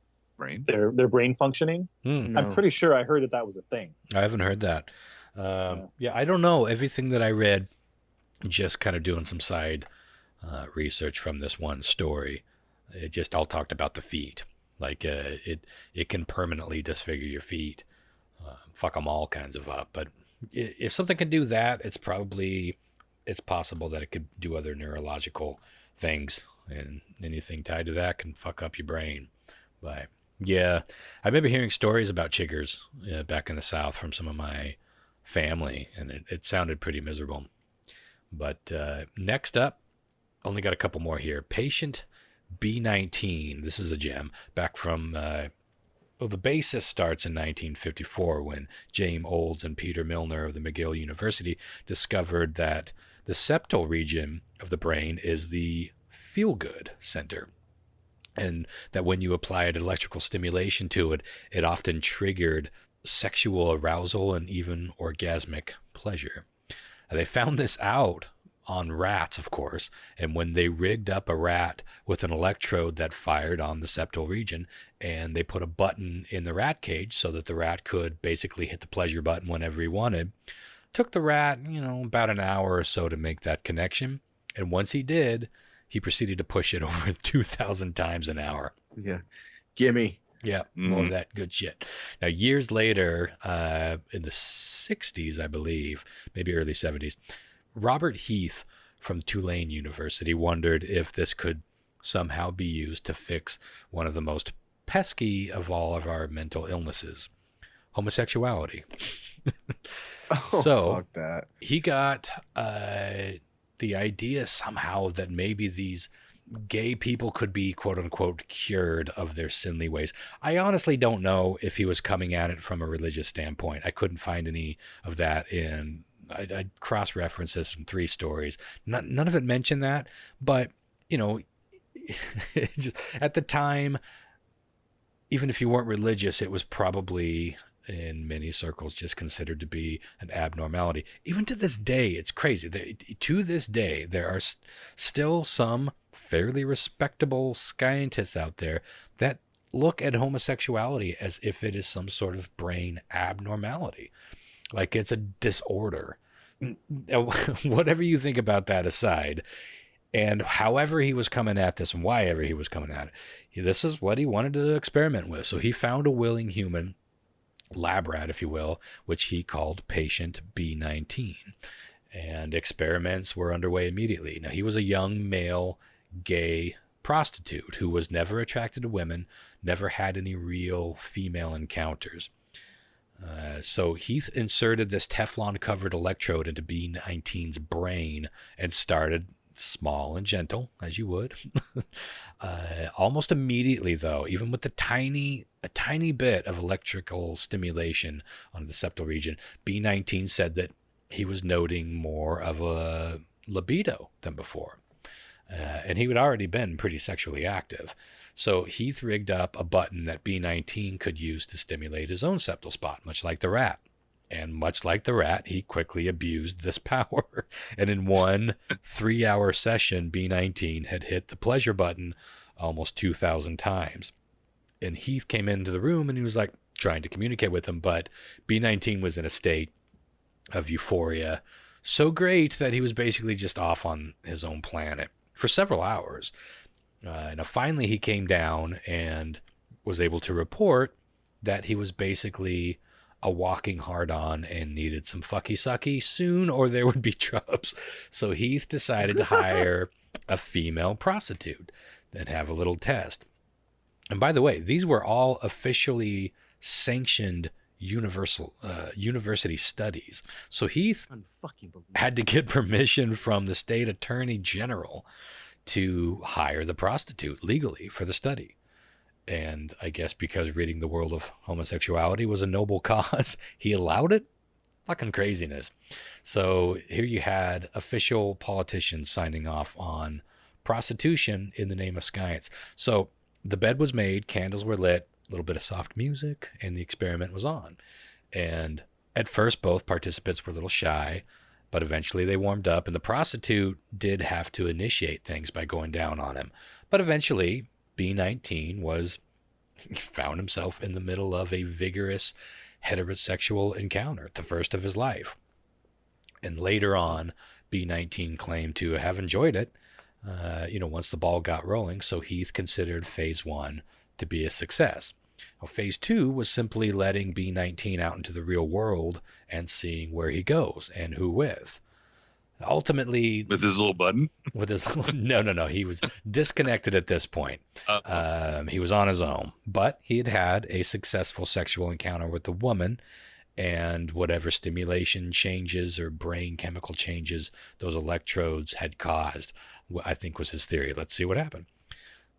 brain functioning. No. I'm pretty sure I heard that was a thing. I haven't heard that. Yeah, I don't know. Everything that I read, just kind of doing some side research from this one story, it just all talked about the feet. Like it can permanently disfigure your feet, fuck them all kinds of up. But if something can do that, it's possible that it could do other neurological things, and anything tied to that can fuck up your brain. But yeah, I remember hearing stories about chiggers back in the South from some of my family, and it sounded pretty miserable. But next up, only got a couple more here. Patient B19. This is a gem. Back from, the basis starts in 1954 when James Olds and Peter Milner of the McGill University discovered that the septal region of the brain is the feel-good center. And that when you applied electrical stimulation to it, it often triggered sexual arousal and even orgasmic pleasure. They found this out on rats, of course, and when they rigged up a rat with an electrode that fired on the septal region, and they put a button in the rat cage so that the rat could basically hit the pleasure button whenever he wanted, took the rat, about an hour or so to make that connection. And once he did, he proceeded to push it over 2,000 times an hour. Yeah. Gimme. Yeah, more of that good shit. Now, years later, in the 60s, I believe, maybe early 70s, Robert Heath from Tulane University wondered if this could somehow be used to fix one of the most pesky of all of our mental illnesses, homosexuality. So fuck that. He got the idea somehow that maybe these gay people could be quote unquote cured of their sinly ways. I honestly don't know if he was coming at it from a religious standpoint. I couldn't find any of that in. I cross-referenced this from 3 stories. None of it mentioned that, but just, at the time, even if you weren't religious, it was probably in many circles just considered to be an abnormality. Even to this day, it's crazy. To this day, there are still some fairly respectable scientists out there that look at homosexuality as if it is some sort of brain abnormality, like it's a disorder. Whatever you think about that aside, and however he was coming at this and why ever he was coming at it, this is what he wanted to experiment with. So he found a willing human, lab rat, if you will, which he called patient B19. And experiments were underway immediately. Now, he was a young male gay prostitute who was never attracted to women, never had any real female encounters. So Heath inserted this Teflon-covered electrode into B19's brain and started small and gentle, as you would. Almost immediately, though, even with a tiny bit of electrical stimulation on the septal region, B19 said that he was noting more of a libido than before. And he had already been pretty sexually active. So Heath rigged up a button that B19 could use to stimulate his own septal spot, much like the rat. And much like the rat, he quickly abused this power. And in one 3-hour session, B19 had hit the pleasure button almost 2,000 times. And Heath came into the room and he was like trying to communicate with him, but B19 was in a state of euphoria so great that he was basically just off on his own planet for several hours. Now finally he came down and was able to report that he was basically a walking hard-on and needed some fucky-sucky soon or there would be troubles. So Heath decided to hire a female prostitute and have a little test. And by the way, these were all officially sanctioned university studies. So Heath had to get permission from the state attorney general to hire the prostitute legally for the study. And I guess because ridding the world of homosexuality was a noble cause, he allowed it. Fucking craziness. So here you had official politicians signing off on prostitution in the name of science. So the bed was made, candles were lit, a little bit of soft music, and the experiment was on. And at first, both participants were a little shy, but eventually they warmed up, and the prostitute did have to initiate things by going down on him. But eventually, B19 found himself in the middle of a vigorous heterosexual encounter, the first of his life. And later on, B19 claimed to have enjoyed it, once the ball got rolling. So Heath considered phase 1 to be a success. Well, phase 2 was simply letting B19 out into the real world and seeing where he goes and who with. Ultimately, with his little button, no, he was disconnected at this point. He was on his own, but he had a successful sexual encounter with a woman, and whatever stimulation changes or brain chemical changes those electrodes had caused, I think was his theory. Let's see what happened.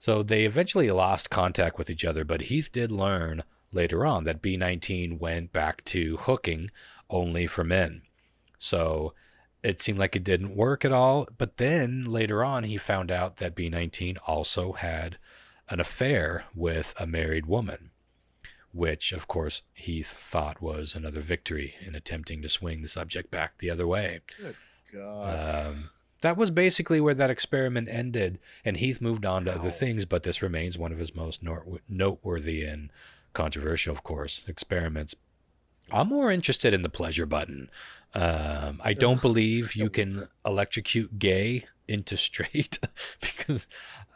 So they eventually lost contact with each other, but Heath did learn later on that B19 went back to hooking only for men. So it seemed like it didn't work at all. But then later on, he found out that B19 also had an affair with a married woman, which, of course, Heath thought was another victory in attempting to swing the subject back the other way. Good God. That was basically where that experiment ended, and Heath moved on to other things, but this remains one of his most noteworthy and controversial, of course, experiments. I'm more interested in the pleasure button. I don't believe you can electrocute gay into straight because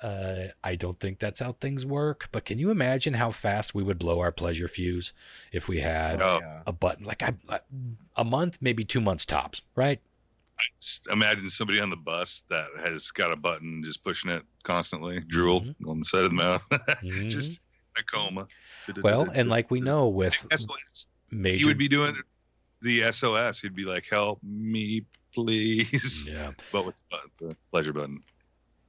I don't think that's how things work. But can you imagine how fast we would blow our pleasure fuse if we had a button? Like a month, maybe 2 months tops, right? Just imagine somebody on the bus that has got a button just pushing it constantly, drool on the side of the mouth, just a coma. Well, and like we know with major, he would be doing the SOS. He'd be like, "Help me, please!" Yeah, but with the pleasure button.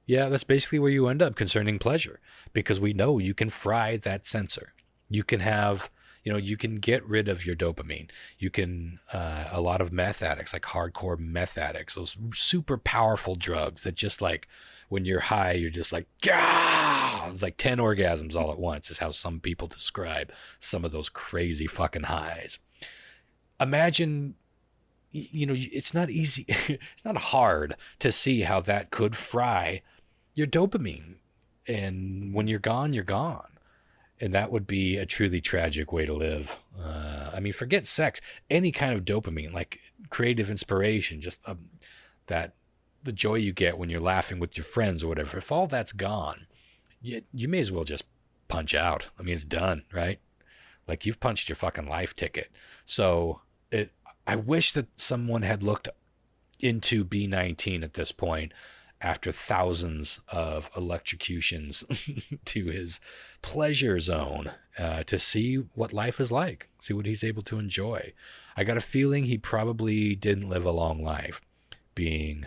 Yeah, that's basically where you end up concerning pleasure, because we know you can fry that sensor. You can have, you can get rid of your dopamine. You can, a lot of meth addicts, like hardcore meth addicts, those super powerful drugs that just like when you're high, you're just like, Gah! It's like 10 orgasms all at once is how some people describe some of those crazy fucking highs. Imagine, it's not easy. It's not hard to see how that could fry your dopamine. And when you're gone, you're gone. And that would be a truly tragic way to live. I mean, forget sex, any kind of dopamine, like creative inspiration, just that the joy you get when you're laughing with your friends or whatever. If all that's gone, you may as well just punch out. I mean, it's done, right? Like you've punched your fucking life ticket. So I wish that someone had looked into B19 at this point after thousands of electrocutions to his pleasure zone, to see what life is like, see what he's able to enjoy. I got a feeling he probably didn't live a long life, being,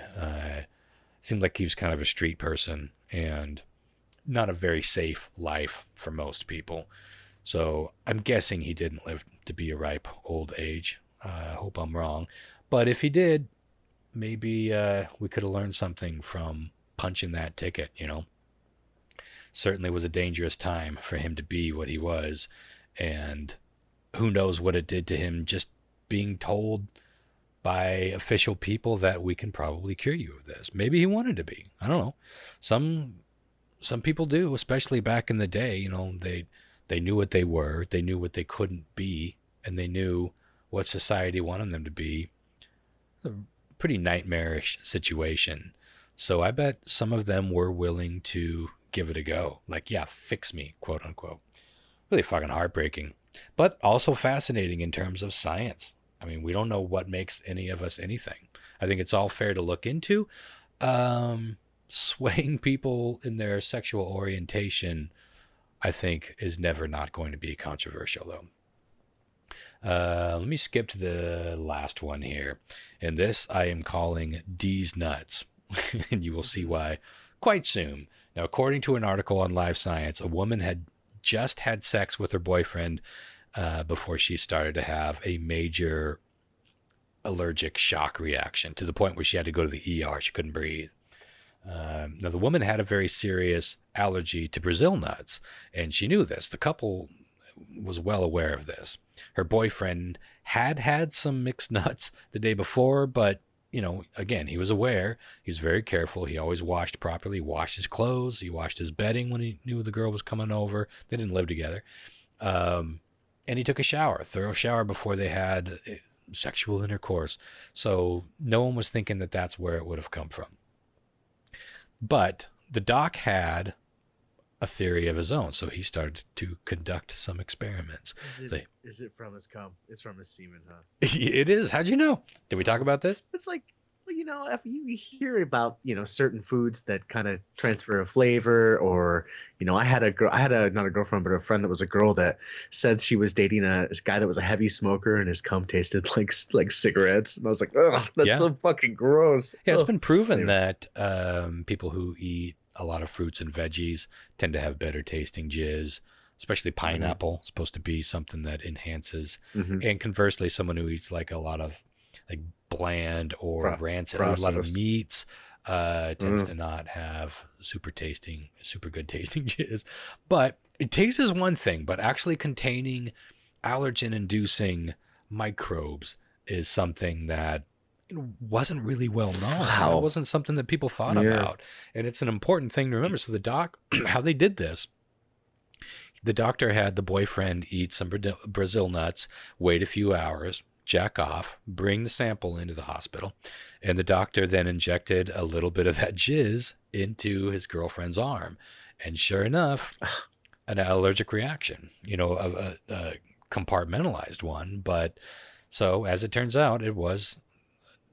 seemed like he was kind of a street person and not a very safe life for most people. So I'm guessing he didn't live to be a ripe old age. I hope I'm wrong. But if he did, maybe we could have learned something from punching that ticket, Certainly was a dangerous time for him to be what he was. And who knows what it did to him just being told by official people that we can probably cure you of this. Maybe he wanted to be. I don't know. Some people do, especially back in the day. They knew what they were. They knew what they couldn't be. And they knew what society wanted them to be. A pretty nightmarish situation. So I bet some of them were willing to give it a go. Like, yeah, fix me, quote unquote. Really fucking heartbreaking. But also fascinating in terms of science. I mean, we don't know what makes any of us anything. I think it's all fair to look into. Swaying people in their sexual orientation, I think, is never not going to be controversial, though. Let me skip to the last one here. And this I am calling D's nuts. And you will see why quite soon. Now, according to an article on Live Science, a woman had just had sex with her boyfriend before she started to have a major allergic shock reaction, to the point where she had to go to the ER. She couldn't breathe. Now, the woman had a very serious allergy to Brazil nuts, and she knew this. The couple was well aware of this. Her boyfriend had some mixed nuts the day before, but, again, he was aware. He was very careful. He always washed properly, washed his clothes. He washed his bedding when he knew the girl was coming over. They didn't live together. And he took a thorough shower before they had sexual intercourse. So no one was thinking that that's where it would have come from. But the doc had a theory of his own, so he started to conduct some experiments. Is it from his cum? It's from his semen, huh? It is. How'd you know? Did we talk about this? It's like, if you hear about, certain foods that kind of transfer a flavor, or, I had not a girlfriend, but a friend that was a girl that said she was dating this guy that was a heavy smoker and his cum tasted like cigarettes. And I was like, ugh, that's so fucking gross. Yeah, it's been proven that people who eat a lot of fruits and veggies tend to have better tasting jizz, especially pineapple. It's supposed to be something that enhances. And conversely, someone who eats like a lot of like bland or rancid, a lot of meats, tends to not have super good tasting jizz. But it tastes is one thing, but actually containing allergen inducing microbes is something that wasn't really well known. Wow. It wasn't something that people thought about. And it's an important thing to remember. So the doc, how they did this, the doctor had the boyfriend eat some Brazil nuts, wait a few hours, jack off, bring the sample into the hospital. And the doctor then injected a little bit of that jizz into his girlfriend's arm. And sure enough, an allergic reaction, a compartmentalized one. But so as it turns out, it was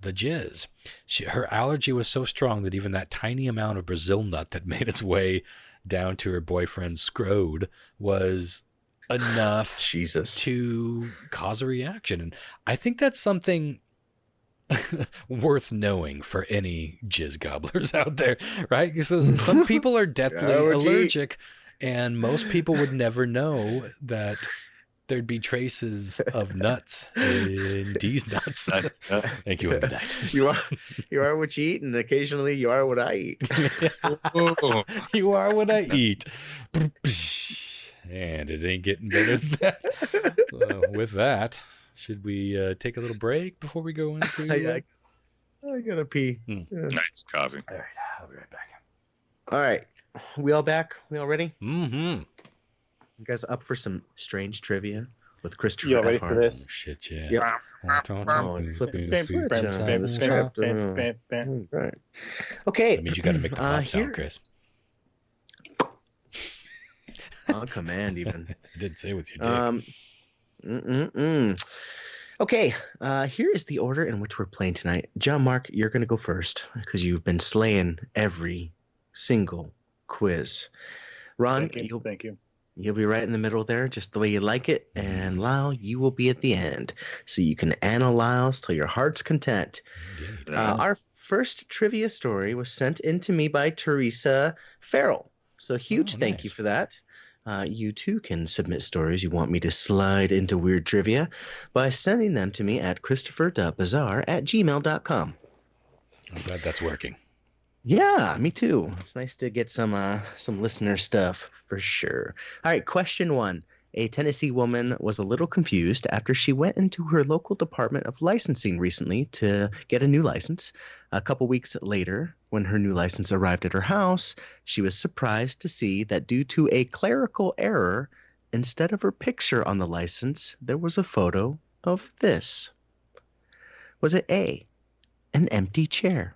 the jizz. Her allergy was so strong that even that tiny amount of Brazil nut that made its way down to her boyfriend's scrode was enough to cause a reaction. And I think that's something worth knowing for any jizz gobblers out there, right? So some people are deathly allergic, and most people would never know that there'd be traces of nuts in these nuts. Thank you and good night. You are what you eat, and occasionally you are what I eat. You are what I eat. And it ain't getting better than that. With that, should we take a little break before we go into... I gotta pee. Nice coffee. All right, I'll be right back. All right. We all back? We all ready? Mm-hmm. You guys up for some strange trivia with Christopher You all ready F. Hart? for this? Oh, shit, yeah. Yep. Right. Okay. That means you got to make the pop sound, Chris. On command, even. I didn't say with your dick. Okay, here is the order in which we're playing tonight. John Mark, you're going to go first because you've been slaying every single quiz. Ron, thank you. You'll be right in the middle there, just the way you like it. And Lyle, you will be at the end, so you can analyze till your heart's content. Our first trivia story was sent in to me by Teresa Farrell. So huge thank you for that. You too can submit stories you want me to slide into weird trivia by sending them to me at christopher.bizarre@gmail.com. I'm glad that's working. Yeah, me too. It's nice to get some listener stuff for sure. All right, question 1. A Tennessee woman was a little confused after she went into her local Department of Licensing recently to get a new license. A couple weeks later, when her new license arrived at her house, she was surprised to see that due to a clerical error, instead of her picture on the license, there was a photo of this. Was it A, an empty chair?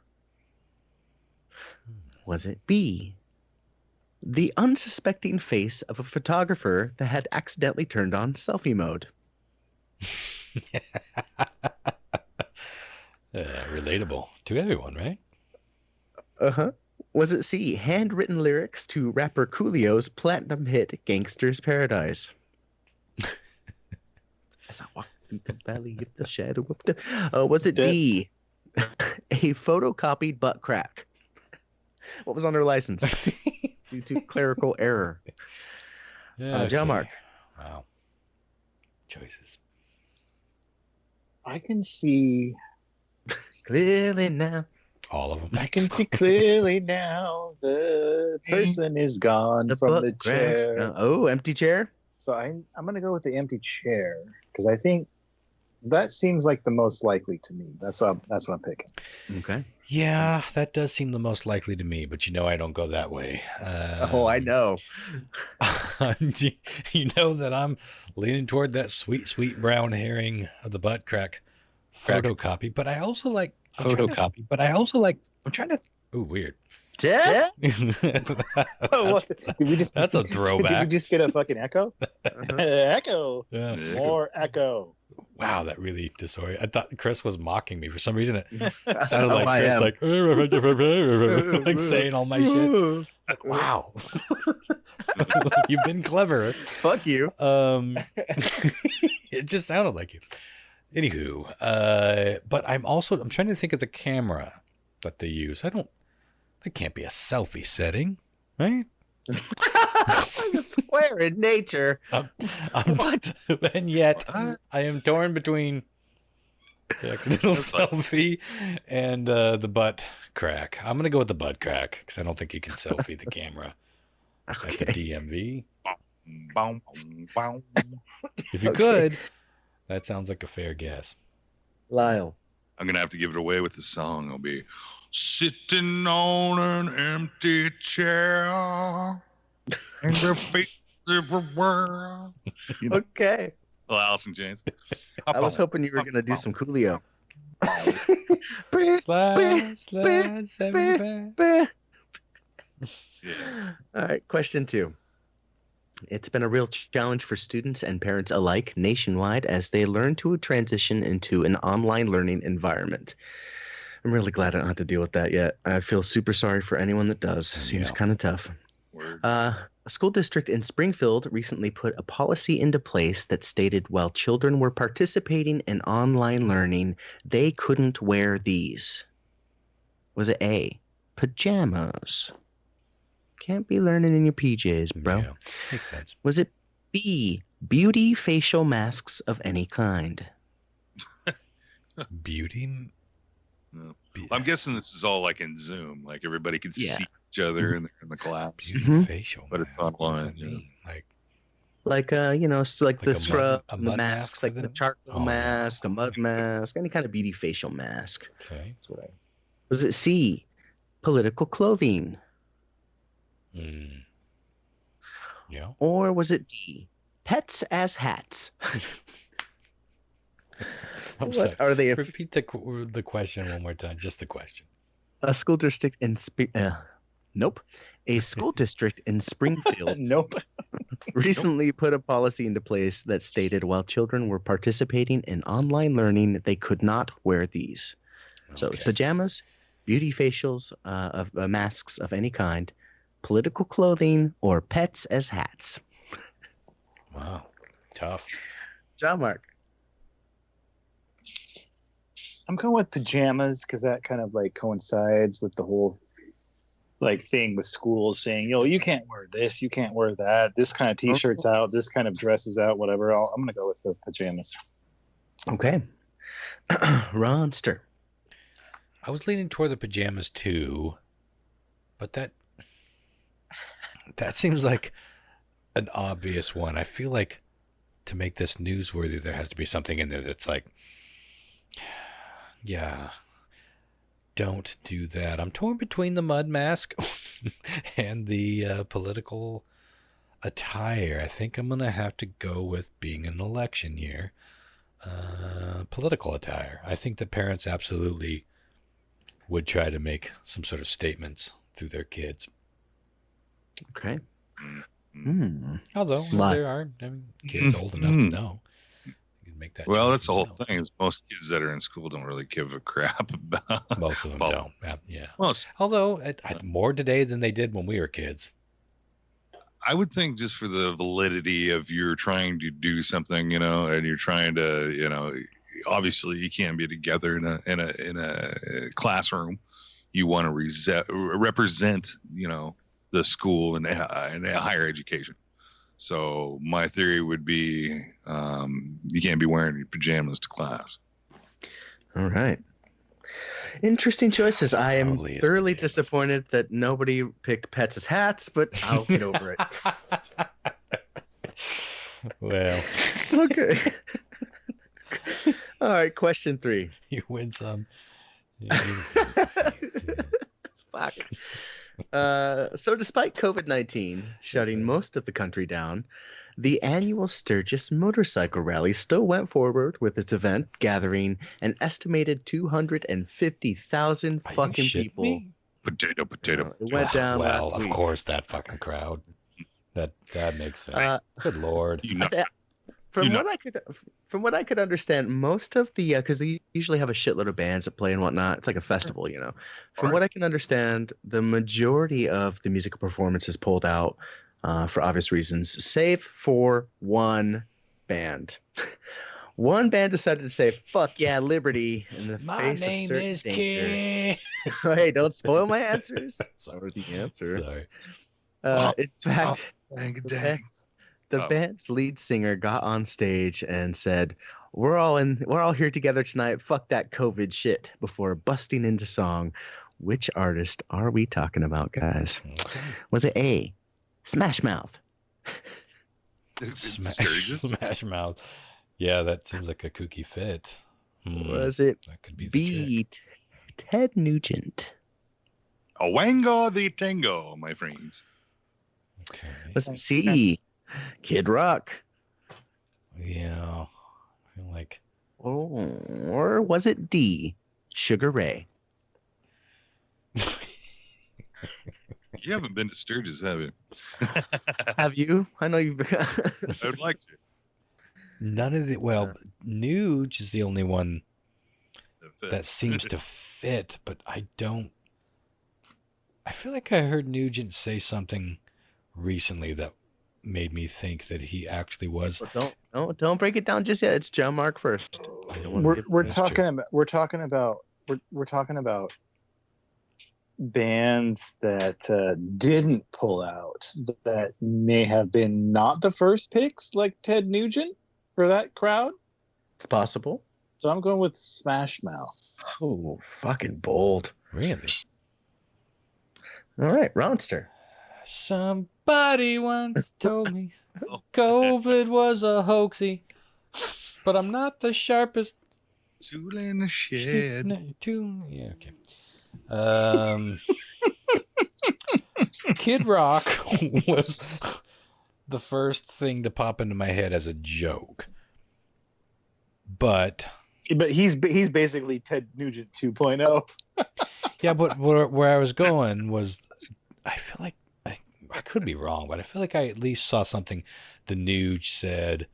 Was it B, the unsuspecting face of a photographer that had accidentally turned on selfie mode? Relatable to everyone, right? Uh-huh. Was it C, handwritten lyrics to rapper Coolio's platinum hit Gangster's Paradise? As I walk through the valley of the shadow of the... was it D, a photocopied butt crack? What was on her license due to clerical error? John Mark. Wow. Choices. I can see clearly now. All of them. I can see clearly now. The person is gone from the chair. Oh, empty chair. So I'm going to go with the empty chair because I think that seems like the most likely to me. That's what I'm picking. Okay. Yeah, that does seem the most likely to me, but I don't go that way. I know. You know that I'm leaning toward that sweet, sweet brown herring of the butt crack photocopy, but I also like I'm trying to. Ooh, weird. Yeah. Did we just? That's a throwback. Did we just get a fucking echo? Echo. Yeah. More echo. Wow, that really disoriented. I thought Chris was mocking me. For some reason, it sounded like Chris, like saying all my shit. Wow. You've been clever. Fuck you. It just sounded like you. Anywho, but I'm trying to think of the camera that they use. That can't be a selfie setting, right? I'm a square in nature. What? And yet, I am torn between the accidental selfie and the butt crack. I'm going to go with the butt crack because I don't think you can selfie the camera at the DMV. If you could, that sounds like a fair guess. Lyle. I'm going to have to give it away with the song. It'll be sitting on an empty chair and the face everywhere. Okay. Well, Allison James. I was hoping you were going to do some Coolio. Yeah. All right, question 2. It's been a real challenge for students and parents alike nationwide as they learn to transition into an online learning environment. I'm really glad I don't have to deal with that yet. I feel super sorry for anyone that does. Seems kind of tough. Word. A school district in Springfield recently put a policy into place that stated while children were participating in online learning, they couldn't wear these. Was it A, pajamas? Can't be learning in your PJs, bro. Yeah, makes sense. Was it B, beauty facial masks of any kind? Beauty? No. I'm guessing this is all like in Zoom, like everybody can Yeah. see each other in the class. Beauty facial But it's mask. What does online, that yeah. mean? Like, Like like the a mud- scrubs, a and the mud mask masks, for like the them? charcoal Oh, no. mask, a mud mask, any kind of beauty facial mask. okay. That's what I. Was it C, political clothing, Mm. Yeah. or was it D, pets as hats? I'm What sorry. are they? Repeat the question one more time. Just the question. A school district in nope. A school district in Springfield Nope. recently put a policy into place that stated while children were participating in online learning, they could not wear these. So Okay. pajamas, beauty facials, of masks of any kind, political clothing, or pets as hats. Wow. Tough. John Mark. I'm going with pajamas because that kind of like coincides with the whole like thing with schools saying, yo, you can't wear this, you can't wear that, this kind of t-shirts out, this kind of dresses out, whatever. I'm going to go with the pajamas. Okay. Ronster. I was leaning toward the pajamas too, but that seems like an obvious one. I feel like to make this newsworthy, there has to be something in there that's like, yeah, don't do that. I'm torn between the mud mask and the political attire. I think I'm going to have to go with being an election year. Political attire. I think the parents absolutely would try to make some sort of statements through their kids. Okay. Although there are kids old enough to know. You can make that Well, choice that's the whole themselves. thing. Is most kids that are in school don't really give a crap about. Most of them Well, don't. Yeah. Most. Although more today than they did when we were kids. I would think just for the validity of you're trying to do something, and you're trying to, obviously you can't be together in a classroom. You want to represent, the school and higher education. So my theory would be you can't be wearing your pajamas to class. All right. Interesting choices. I am Probably is thoroughly pajamas. disappointed that nobody picked pets as hats, but I'll get over it. Well, Okay. All right. Question 3. you win some. You lose a few. Fuck. So despite COVID-19 shutting most of the country down, the annual Sturgis Motorcycle Rally still went forward with its event, gathering an estimated 250,000 Are you fucking shitting people. me? Potato. It went down Well, last of week. course, that fucking crowd. That makes sense. Good Lord. From what I could understand, most of the because they usually have a shitload of bands that play and whatnot. It's like a festival, From what I can understand, the majority of the musical performances pulled out for obvious reasons, save for one band. One band decided to say "fuck yeah, liberty" in the My face name of certain is danger. King. Hey, don't spoil my answers. Sorry. Or the answer. Sorry. In fact, Dang. the band's lead singer got on stage and said, we're all here together tonight. Fuck that COVID shit," before busting into song. Which artist are we talking about, guys? Okay. Was it A, Smash Mouth? Smash Mouth. Yeah, that seems like a kooky fit. Was it That could be the B, Ted Nugent? A wango the tango, my friends. chick. Okay. Was it C, Kid Rock? Yeah. I feel like Or was it D, Sugar Ray? You haven't been to Sturgis, have you? Have you? I know you've. I would like to. none of the Nuge is the only one that seems to fit, but I feel like I heard Nugent say something recently that made me think that he actually was. Well, don't break it down just yet. It's John Mark first. We're talking about bands that didn't pull out, that may have been not the first picks, like Ted Nugent for that crowd. It's possible. So I'm going with Smash Mouth. Oh, fucking bold. Really? All right, Ronster. Somebody once told me COVID was a hoaxy, but I'm not the sharpest tool in the shed. Yeah, okay. Kid Rock was the first thing to pop into my head as a joke, but he's basically Ted Nugent 2.0. Yeah, but where I was going was, I feel like I could be wrong, but I feel like I at least saw something the Nuge said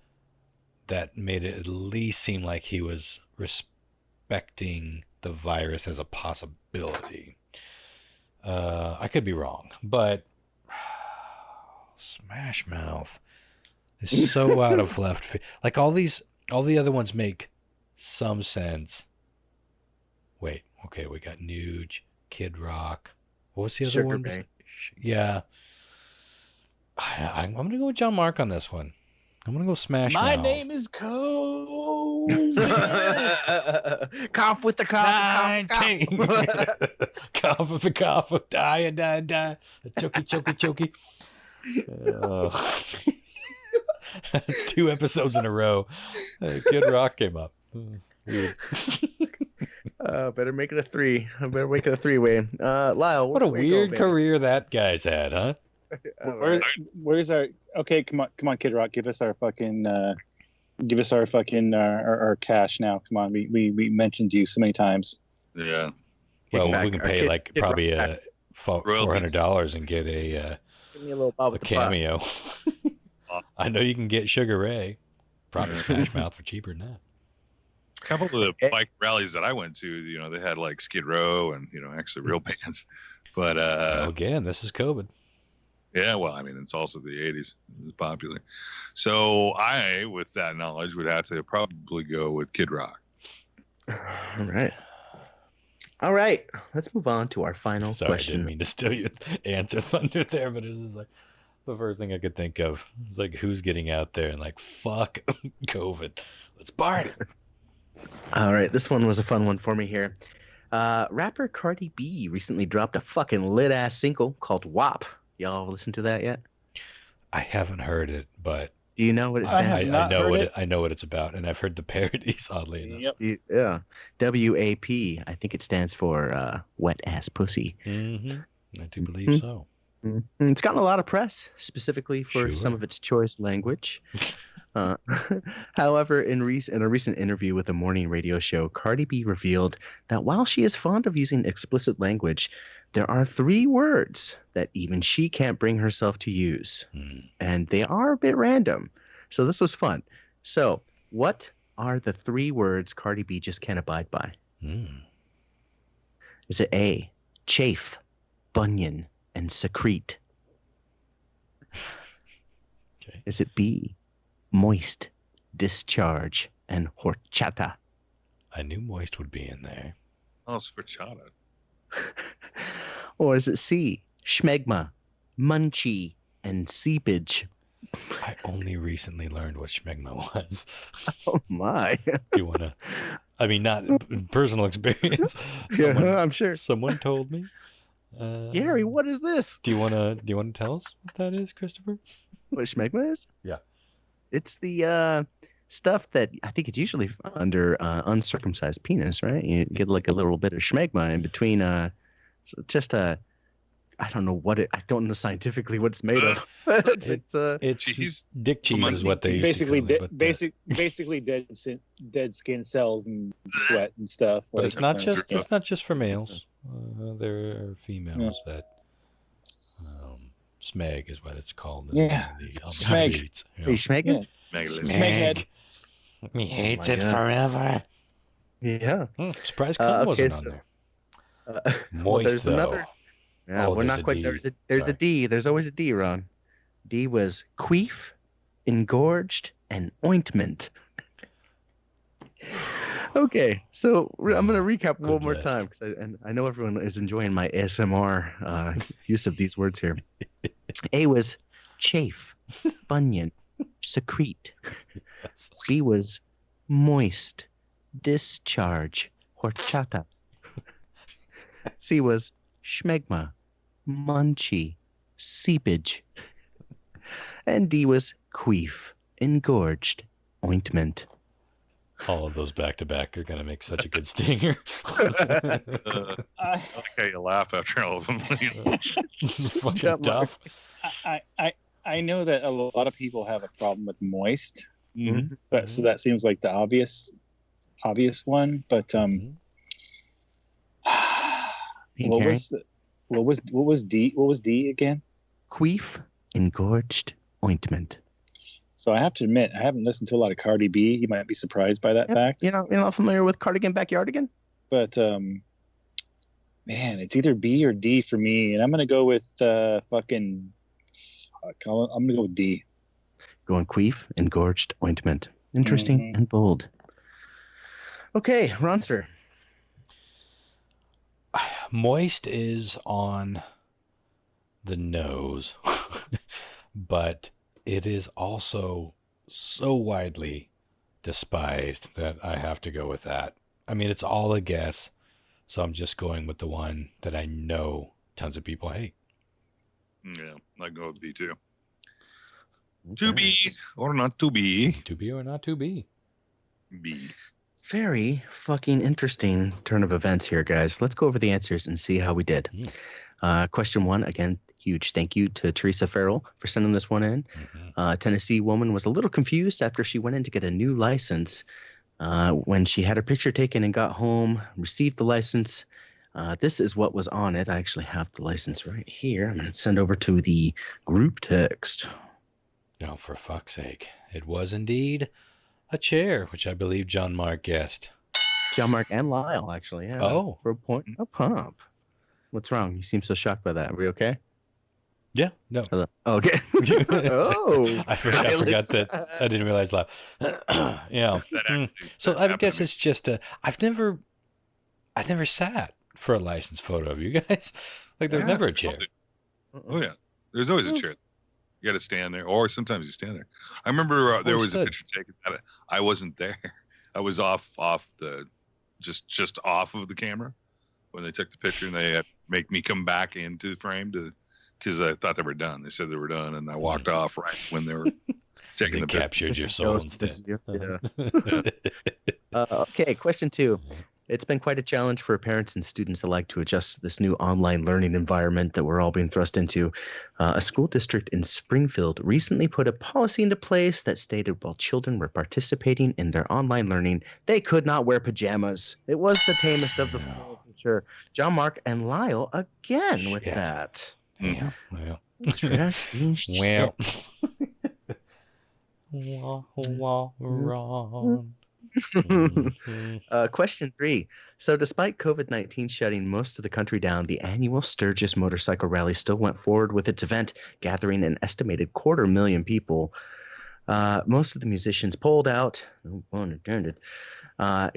that made it at least seem like he was respecting the virus as a possibility. I could be wrong, but Smash Mouth is so out of left field. Like all the other ones make some sense. Wait, okay, we got Nuge, Kid Rock. What was the other Sugar one? Ray. Yeah. I'm going to go with John Mark on this one. I'm going to go Smash My Mouth. name is Cole. Cough with the cough. 19. Cough with the cough. Die. Chokey. That's 2 episodes in a row. Kid Rock came up. Weird. Better make it a 3. I better make it a 3-way. Lyle, What a weird career that guy's had, huh? Where's our? Okay, come on, Kid Rock, give us our fucking our cash now. Come on, we mentioned you so many times. Yeah. Well, we can pay probably $400 and get Give me a little bob a with the cameo. I know you can get Sugar Ray, probably Smash Mouth for cheaper than that. A couple of the bike rallies that I went to, they had like Skid Row and actually real bands. But Well, again, this is COVID. yeah, well, I mean, it's also the 80s. It was popular. So I, with that knowledge, would have to probably go with Kid Rock. All right. Let's move on to our final Sorry, question. I didn't mean to steal your answer thunder there, but it was just like the first thing I could think of. It's like, who's getting out there and like, fuck COVID. Let's party. All right. This one was a fun one for me here. Rapper Cardi B recently dropped a fucking lit-ass single called WAP. Y'all listen to that yet? I haven't heard it, but Do you know what it stands for? I know what it's about, and I've heard the parodies, oddly enough. Yep. Yeah. WAP. I think it stands for wet ass pussy. Mm-hmm. I do believe so. Mm-hmm. It's gotten a lot of press, specifically for some of its choice language. However, in a recent interview with a morning radio show, Cardi B revealed that while she is fond of using explicit language, there are 3 words that even she can't bring herself to use. And they are a bit random. So this was fun. So what are the 3 words Cardi B just can't abide by? Is it A, chafe, bunion, and secrete? Okay. Is it B, moist, discharge, and horchata? I knew moist would be in there. Oh, Scorchata. Or is it C, schmegma, munchie, and seepage? I only recently learned what schmegma was. Oh my. Do you want to? I mean, not personal experience. I'm sure. Someone told me. Gary, what is this? Do you want to tell us what that is, Christopher? What schmegma is? Yeah. It's the stuff that I think it's usually under uncircumcised penis, right? You get like a little bit of schmegma in between. I don't know I don't know scientifically what it's made of. It's dick cheese is what they basically used to call it, basically dead skin cells and sweat and stuff. But it's not just for males. There are females that smeg is what it's called. Smeg. Are you schmegging? Smeghead. He hates it forever. Yeah. Surprised cum wasn't on there. Moist, there's though. another. Yeah, we're not quite. There's a D. There's always a D, Ron. D was queef, engorged, and ointment. Okay, so I'm going to recap one more time because I know everyone is enjoying my ASMR use of these words here. A was chafe, bunion, secrete. Yes. B was moist, discharge, horchata. C was schmegma, munchy, seepage. And D was queef, engorged, ointment. All of those back to back are going to make such a good stinger. I like how you laugh after all of them. This is fucking tough. I know that a lot of people have a problem with moist, Mm-hmm. but so that seems like the obvious one. But what was D again? Queef, engorged, ointment. So I have to admit, I haven't listened to a lot of Cardi B. You might be surprised by that fact. You're not familiar with Cardigan Backyardigan? But man, it's either B or D for me, and I'm gonna go with I'm gonna go with D. Going queef, engorged, ointment. Interesting and bold. Okay, Ronster. Moist is on the nose, but it is also so widely despised that I have to go with that. I mean, it's all a guess, so I'm just going with the one that I know tons of people hate. Yeah, I go with B too. To be or not to be. To be or not to be. B. Very fucking interesting turn of events here, guys. Let's go over the answers and see how we did. Question 1, again, huge thank you to Teresa Farrell for sending this one in. Tennessee woman was a little confused after she went in to get a new license. When she had her picture taken and got home, received the license, this is what was on it. I actually have the license right here. I'm going to send over to the group text. No, for fuck's sake. It was indeed a chair, which I believe John Mark guessed. John Mark and Lyle, actually. Yeah. Oh. For a point, a pump. What's wrong? You seem so shocked by that. Are we okay? Yeah, no. Hello? Oh, okay. Oh. I forgot that. I didn't realize that. Yeah. So I guess it's just I've never sat for a license photo of you guys. Like there's never a chair. Oh yeah. There's always a chair. You got to stand there, or sometimes you stand there. I remember there was a picture taken. I wasn't there. I was off the just off of the camera when they took the picture, and they had to make me come back into the frame because I thought they were done. They said they were done, and I walked off right when they were taking the picture. Captured your soul instead. Yeah. Okay, question 2. It's been quite a challenge for parents and students alike to adjust to this new online learning environment that we're all being thrust into. A school district in Springfield recently put a policy into place that stated while children were participating in their online learning, they could not wear pajamas. It was the tamest of the four, for sure. John Mark and Lyle again with that. Yeah. Well. Interesting shit. Question 3. So despite COVID-19 shutting most of the country down, the annual Sturgis Motorcycle Rally still went forward with its event, gathering an estimated 250,000 people. Most of the musicians pulled out,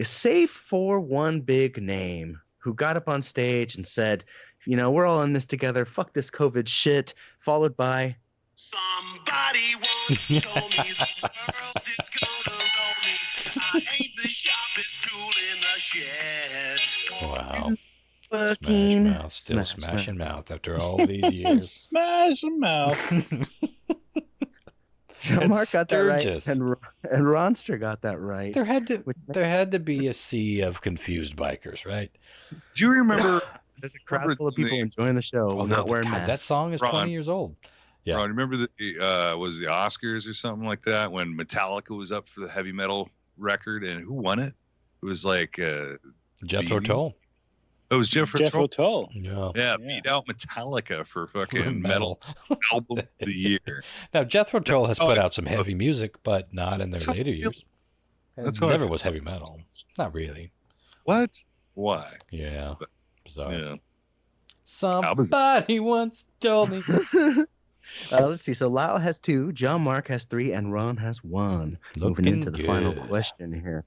save for one big name who got up on stage and said, we're all in this together, fuck this COVID shit, followed by somebody once told me the world is gonna roll me. I ain't the sharpest tool in the shed. Wow. Fucking Smash Mouth, still smashing mouth after all these years. Smash Mouth. John Mark got that right, and Ronster got that right. There had to be a sea of confused bikers, right? Do you remember? There's a crowd full of people enjoying the show, not wearing masks. That song is 20 years old. Yeah. Ron, remember was the Oscars or something like that when Metallica was up for the heavy metal record, and who won it? It was like Jethro Tull. It was Jethro Tull. Yeah, beat out Metallica for fucking metal album of the year. Now Jethro Tull has put out some heavy music, but not in their later years. It never was heavy metal. Not really. What? Why? Yeah. So yeah. somebody once told me. Let's see. So Lyle has 2, John Mark has 3, and Ron has 1. Moving into the final good. question here.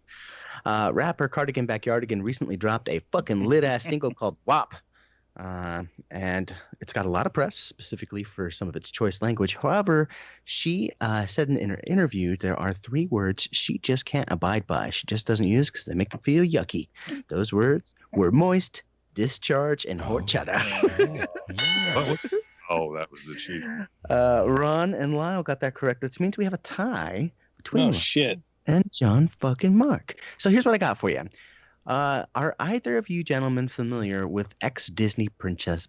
Rapper Cardigan Backyardigan recently dropped a fucking lit-ass single called WAP. And it's got a lot of press, specifically for some of its choice language. However, she said in her interview there are 3 words she just can't abide by. She just doesn't use because they make her feel yucky. Those words were moist, discharge, and horchata. Oh, that was the chief. Ron and Lyle got that correct, which means we have a tie between Ron shit. and John fucking Mark. So here's what I got for you. Are either of you gentlemen familiar with ex-Disney princess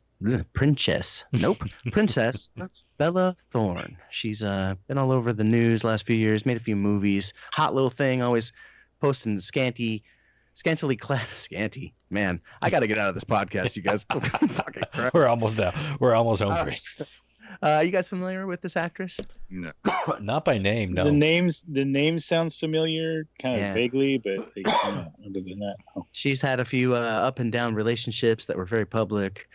Bella Thorne? She's been all over the news last few years, made a few movies. Hot little thing, always posting scantily clad. Scanty. Man, I got to get out of this podcast, you guys. Fucking Christ. We're almost there. We're almost home free. You guys familiar with this actress? No. Not by name, no. The name sounds familiar, kind of vaguely, but like, other than that, no. She's had a few up and down relationships that were very public.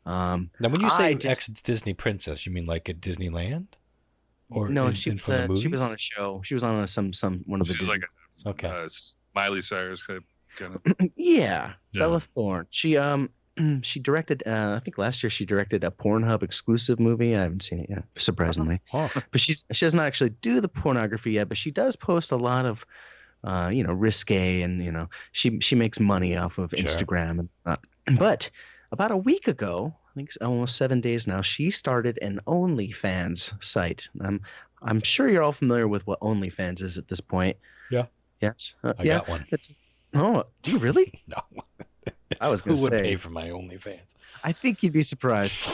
Now, when you say ex-Disney princess, you mean like at Disneyland? Or no, she was on a show. She was on one of the. She's like okay. Miley Cyrus type kind of. Yeah, Bella Thorne. She directed. I think last year she directed a Pornhub exclusive movie. I haven't seen it yet, surprisingly. But she doesn't actually do the pornography yet. But she does post a lot of, risque, and she makes money off of Instagram. But about a week ago, I think it's almost 7 days now, she started an OnlyFans site. I'm sure you're all familiar with what OnlyFans is at this point. Yeah. Yes. I got one. Do you really? No. I was going to say. Who would pay for my OnlyFans? I think you'd be surprised.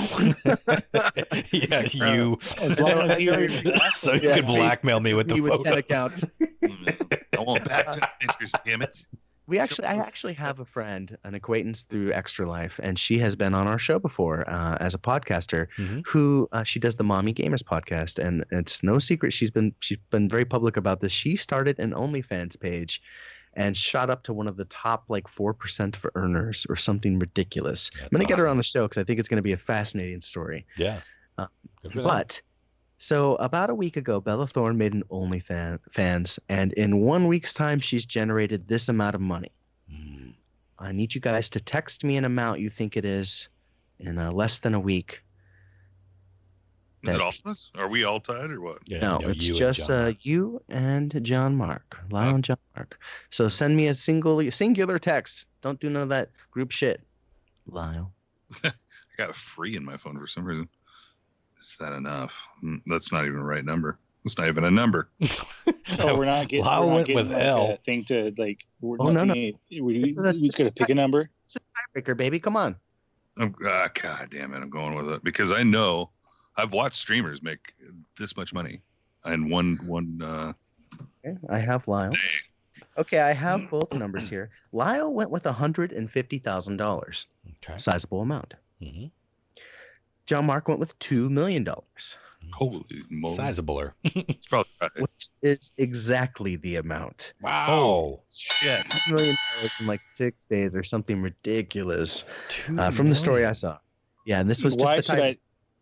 Yeah, you. As long as you so you could blackmail me with the photos. With 10 accounts. I want back to pictures, damn it. I actually have a friend, an acquaintance through Extra Life, and she has been on our show before as a podcaster. Who she does the Mommy Gamers podcast, and it's no secret she's been very public about this. She started an OnlyFans page and shot up to one of the top 4% for earners or something ridiculous. I'm going to get her on the show because I think it's going to be a fascinating story. Yeah. So about a week ago, Bella Thorne made an OnlyFans, and in 1 week's time, she's generated this amount of money. I need you guys to text me an amount you think it is in less than a week. Is it all of us? Are we all tied or what? Yeah, no, it's just you and John Mark. Lyle and John Mark. So send me a singular text. Don't do none of that group shit. Lyle. I got free in my phone for some reason. Is that enough? That's not even the right number. That's not even a number. We're not getting. Lyle went with L. A thing to no. We just got to pick a number. It's a tiebreaker, baby. Come on. God damn it! I'm going with it because I know I've watched streamers make this much money in one. Okay, I have Lyle. Day. Okay, I have both numbers here. Lyle went with $150,000. Okay, sizable amount. Mm-hmm. John Mark went with $2 million. Holy moly. Sizabler. It's probably right. Which is exactly the amount. Wow. Oh, shit. $2 million in 6 days or something ridiculous from the story I saw. Yeah, and this was just the type.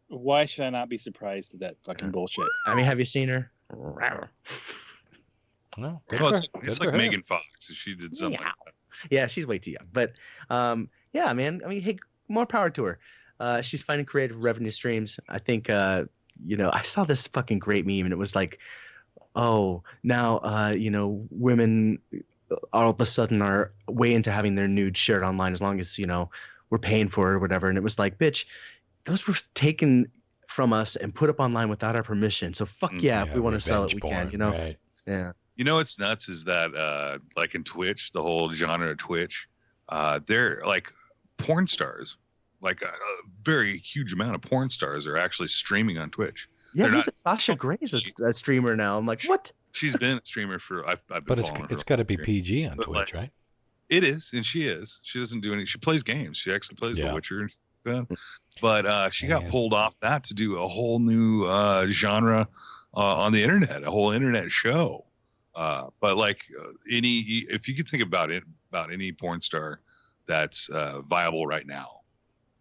Why should I not be surprised at that fucking bullshit? I mean, have you seen her? No. It's like Megan Fox. She did something. Yeah, she's way too young. But yeah, man. I mean, hey, more power to her. She's finding creative revenue streams. I think, I saw this fucking great meme, and it was like, oh, now, women all of a sudden are way into having their nude shared online as long as, we're paying for it or whatever. And it was like, bitch, those were taken from us and put up online without our permission. So fuck yeah, if we want to sell it, we can, Right. Yeah. You know what's nuts is that, like in Twitch, the whole genre of Twitch, they're like porn stars. Like a very huge amount of porn stars are actually streaming on Twitch. Yeah, Sasha Gray's a streamer now. I'm like, what? She's been a streamer for. I've been but it's got to be PG on Twitch, right? It is, and she is. She doesn't do any. She plays games. She actually plays The Witcher and stuff. But she got pulled off that to do a whole new genre on the internet, a whole internet show. But like if you could think about any porn star that's viable right now.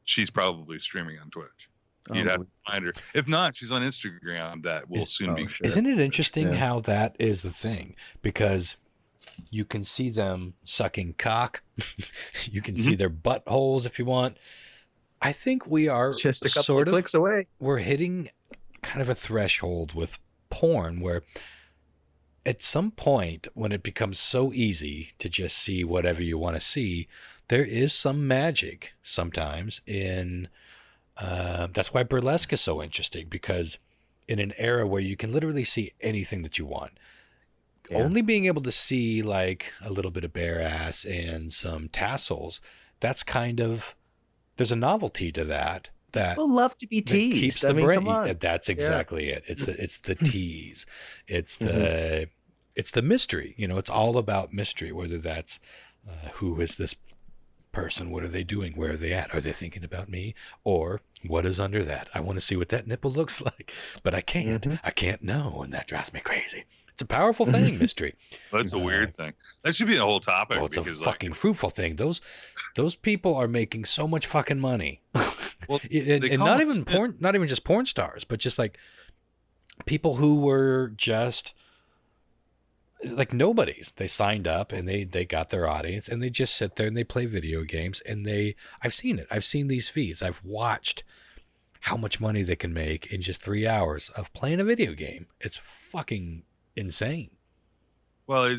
She's probably streaming on Twitch. You'd have to find her. If not, she's on Instagram. That will soon be. Sure. Isn't it interesting how that is the thing? Because you can see them sucking cock. You can see their buttholes if you want. I think we are just a couple of clicks away. We're hitting kind of a threshold with porn where at some point when it becomes so easy to just see whatever you want to see, there is some magic sometimes in that's why burlesque is so interesting, because in an era where you can literally see anything that you want, only being able to see like a little bit of bare ass and some tassels, that's kind of, there's a novelty to that. That people love to be teased. Keeps the brain. That's exactly it. It's the tease. It's the mystery. You know, it's all about mystery. Whether that's who is this person? What are they doing? Where are they at? Are they thinking about me? Or what is under that? I want to see what that nipple looks like, but I can't. I can't know, and that drives me crazy. It's a powerful thing, mystery. That's a weird thing. That should be a whole topic. Well, it's a fucking fruitful thing. Those people are making so much fucking money. Well, and not even porn, not even just porn stars, but just like people who were just like nobodies. They signed up and they got their audience and they just sit there and they play video games and I've seen it. I've seen these feeds. I've watched how much money they can make in just 3 hours of playing a video game. It's fucking insane. Well,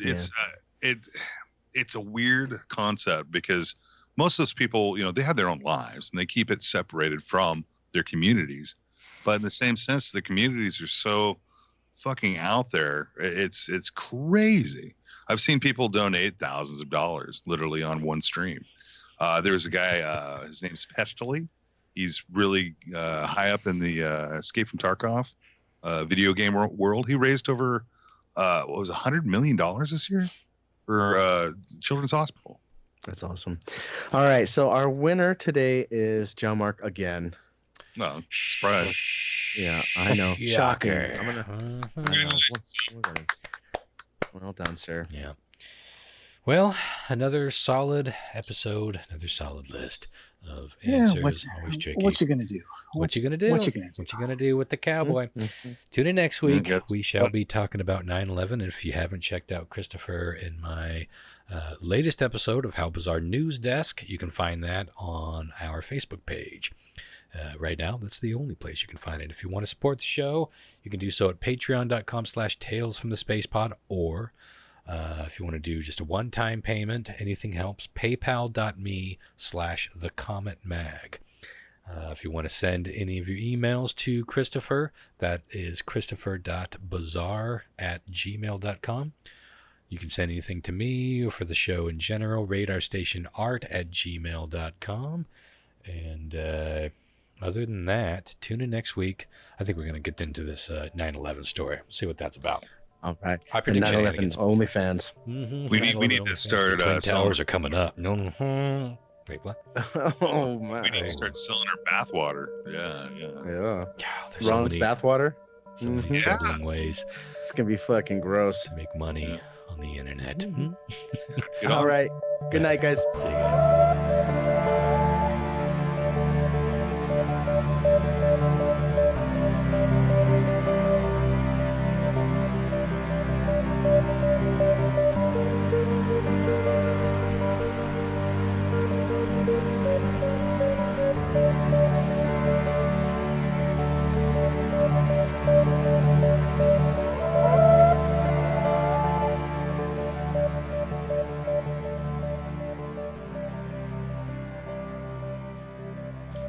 it's a weird concept because most of those people, you know, they have their own lives and they keep it separated from their communities. But in the same sense, the communities are so fucking out there. It's crazy. I've seen people donate thousands of dollars literally on one stream. There's a guy, his name's Pestily. He's really high up in the Escape from Tarkov video game world. He raised over what was $100 million this year for Children's Hospital. That's awesome. All right, so our winner today is John Mark again. No, surprise. Yeah, I know. Shocking. I'm gonna. Well done, sir. Yeah. Well, another solid episode, another solid list of answers. Always tricky. What you gonna do? What you gonna do? What you gonna do with the cowboy? Tune in next week. We shall be talking about 9/11. If you haven't checked out Christopher in my latest episode of How Bizarre News Desk, you can find that on our Facebook page. Right now, that's the only place you can find it. If you want to support the show, you can do so at patreon.com/talesfromthespacepod, or if you want to do just a one-time payment, anything helps, paypal.me/thecometmag. If you want to send any of your emails to Christopher, that is christopher.bizarre@gmail.com. You can send anything to me or for the show in general, radarstationart@gmail.com. And other than that, tune in next week. I think we're going to get into this 9/11 story. See what that's about. All right. I predict 9/11 OnlyFans. We need to start. Twin Towers are coming up. No. Wait, what? Oh my! We need to start selling our bathwater. Yeah. There's Ron's bathwater. So many troubling ways. It's gonna be fucking gross to make money on the internet. All right. Good night, guys. See you guys.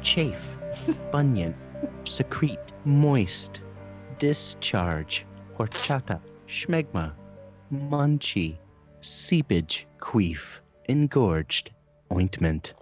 Chafe, bunion, secrete, moist, discharge, horchata, schmegma, munchie, seepage, queef, engorged, ointment.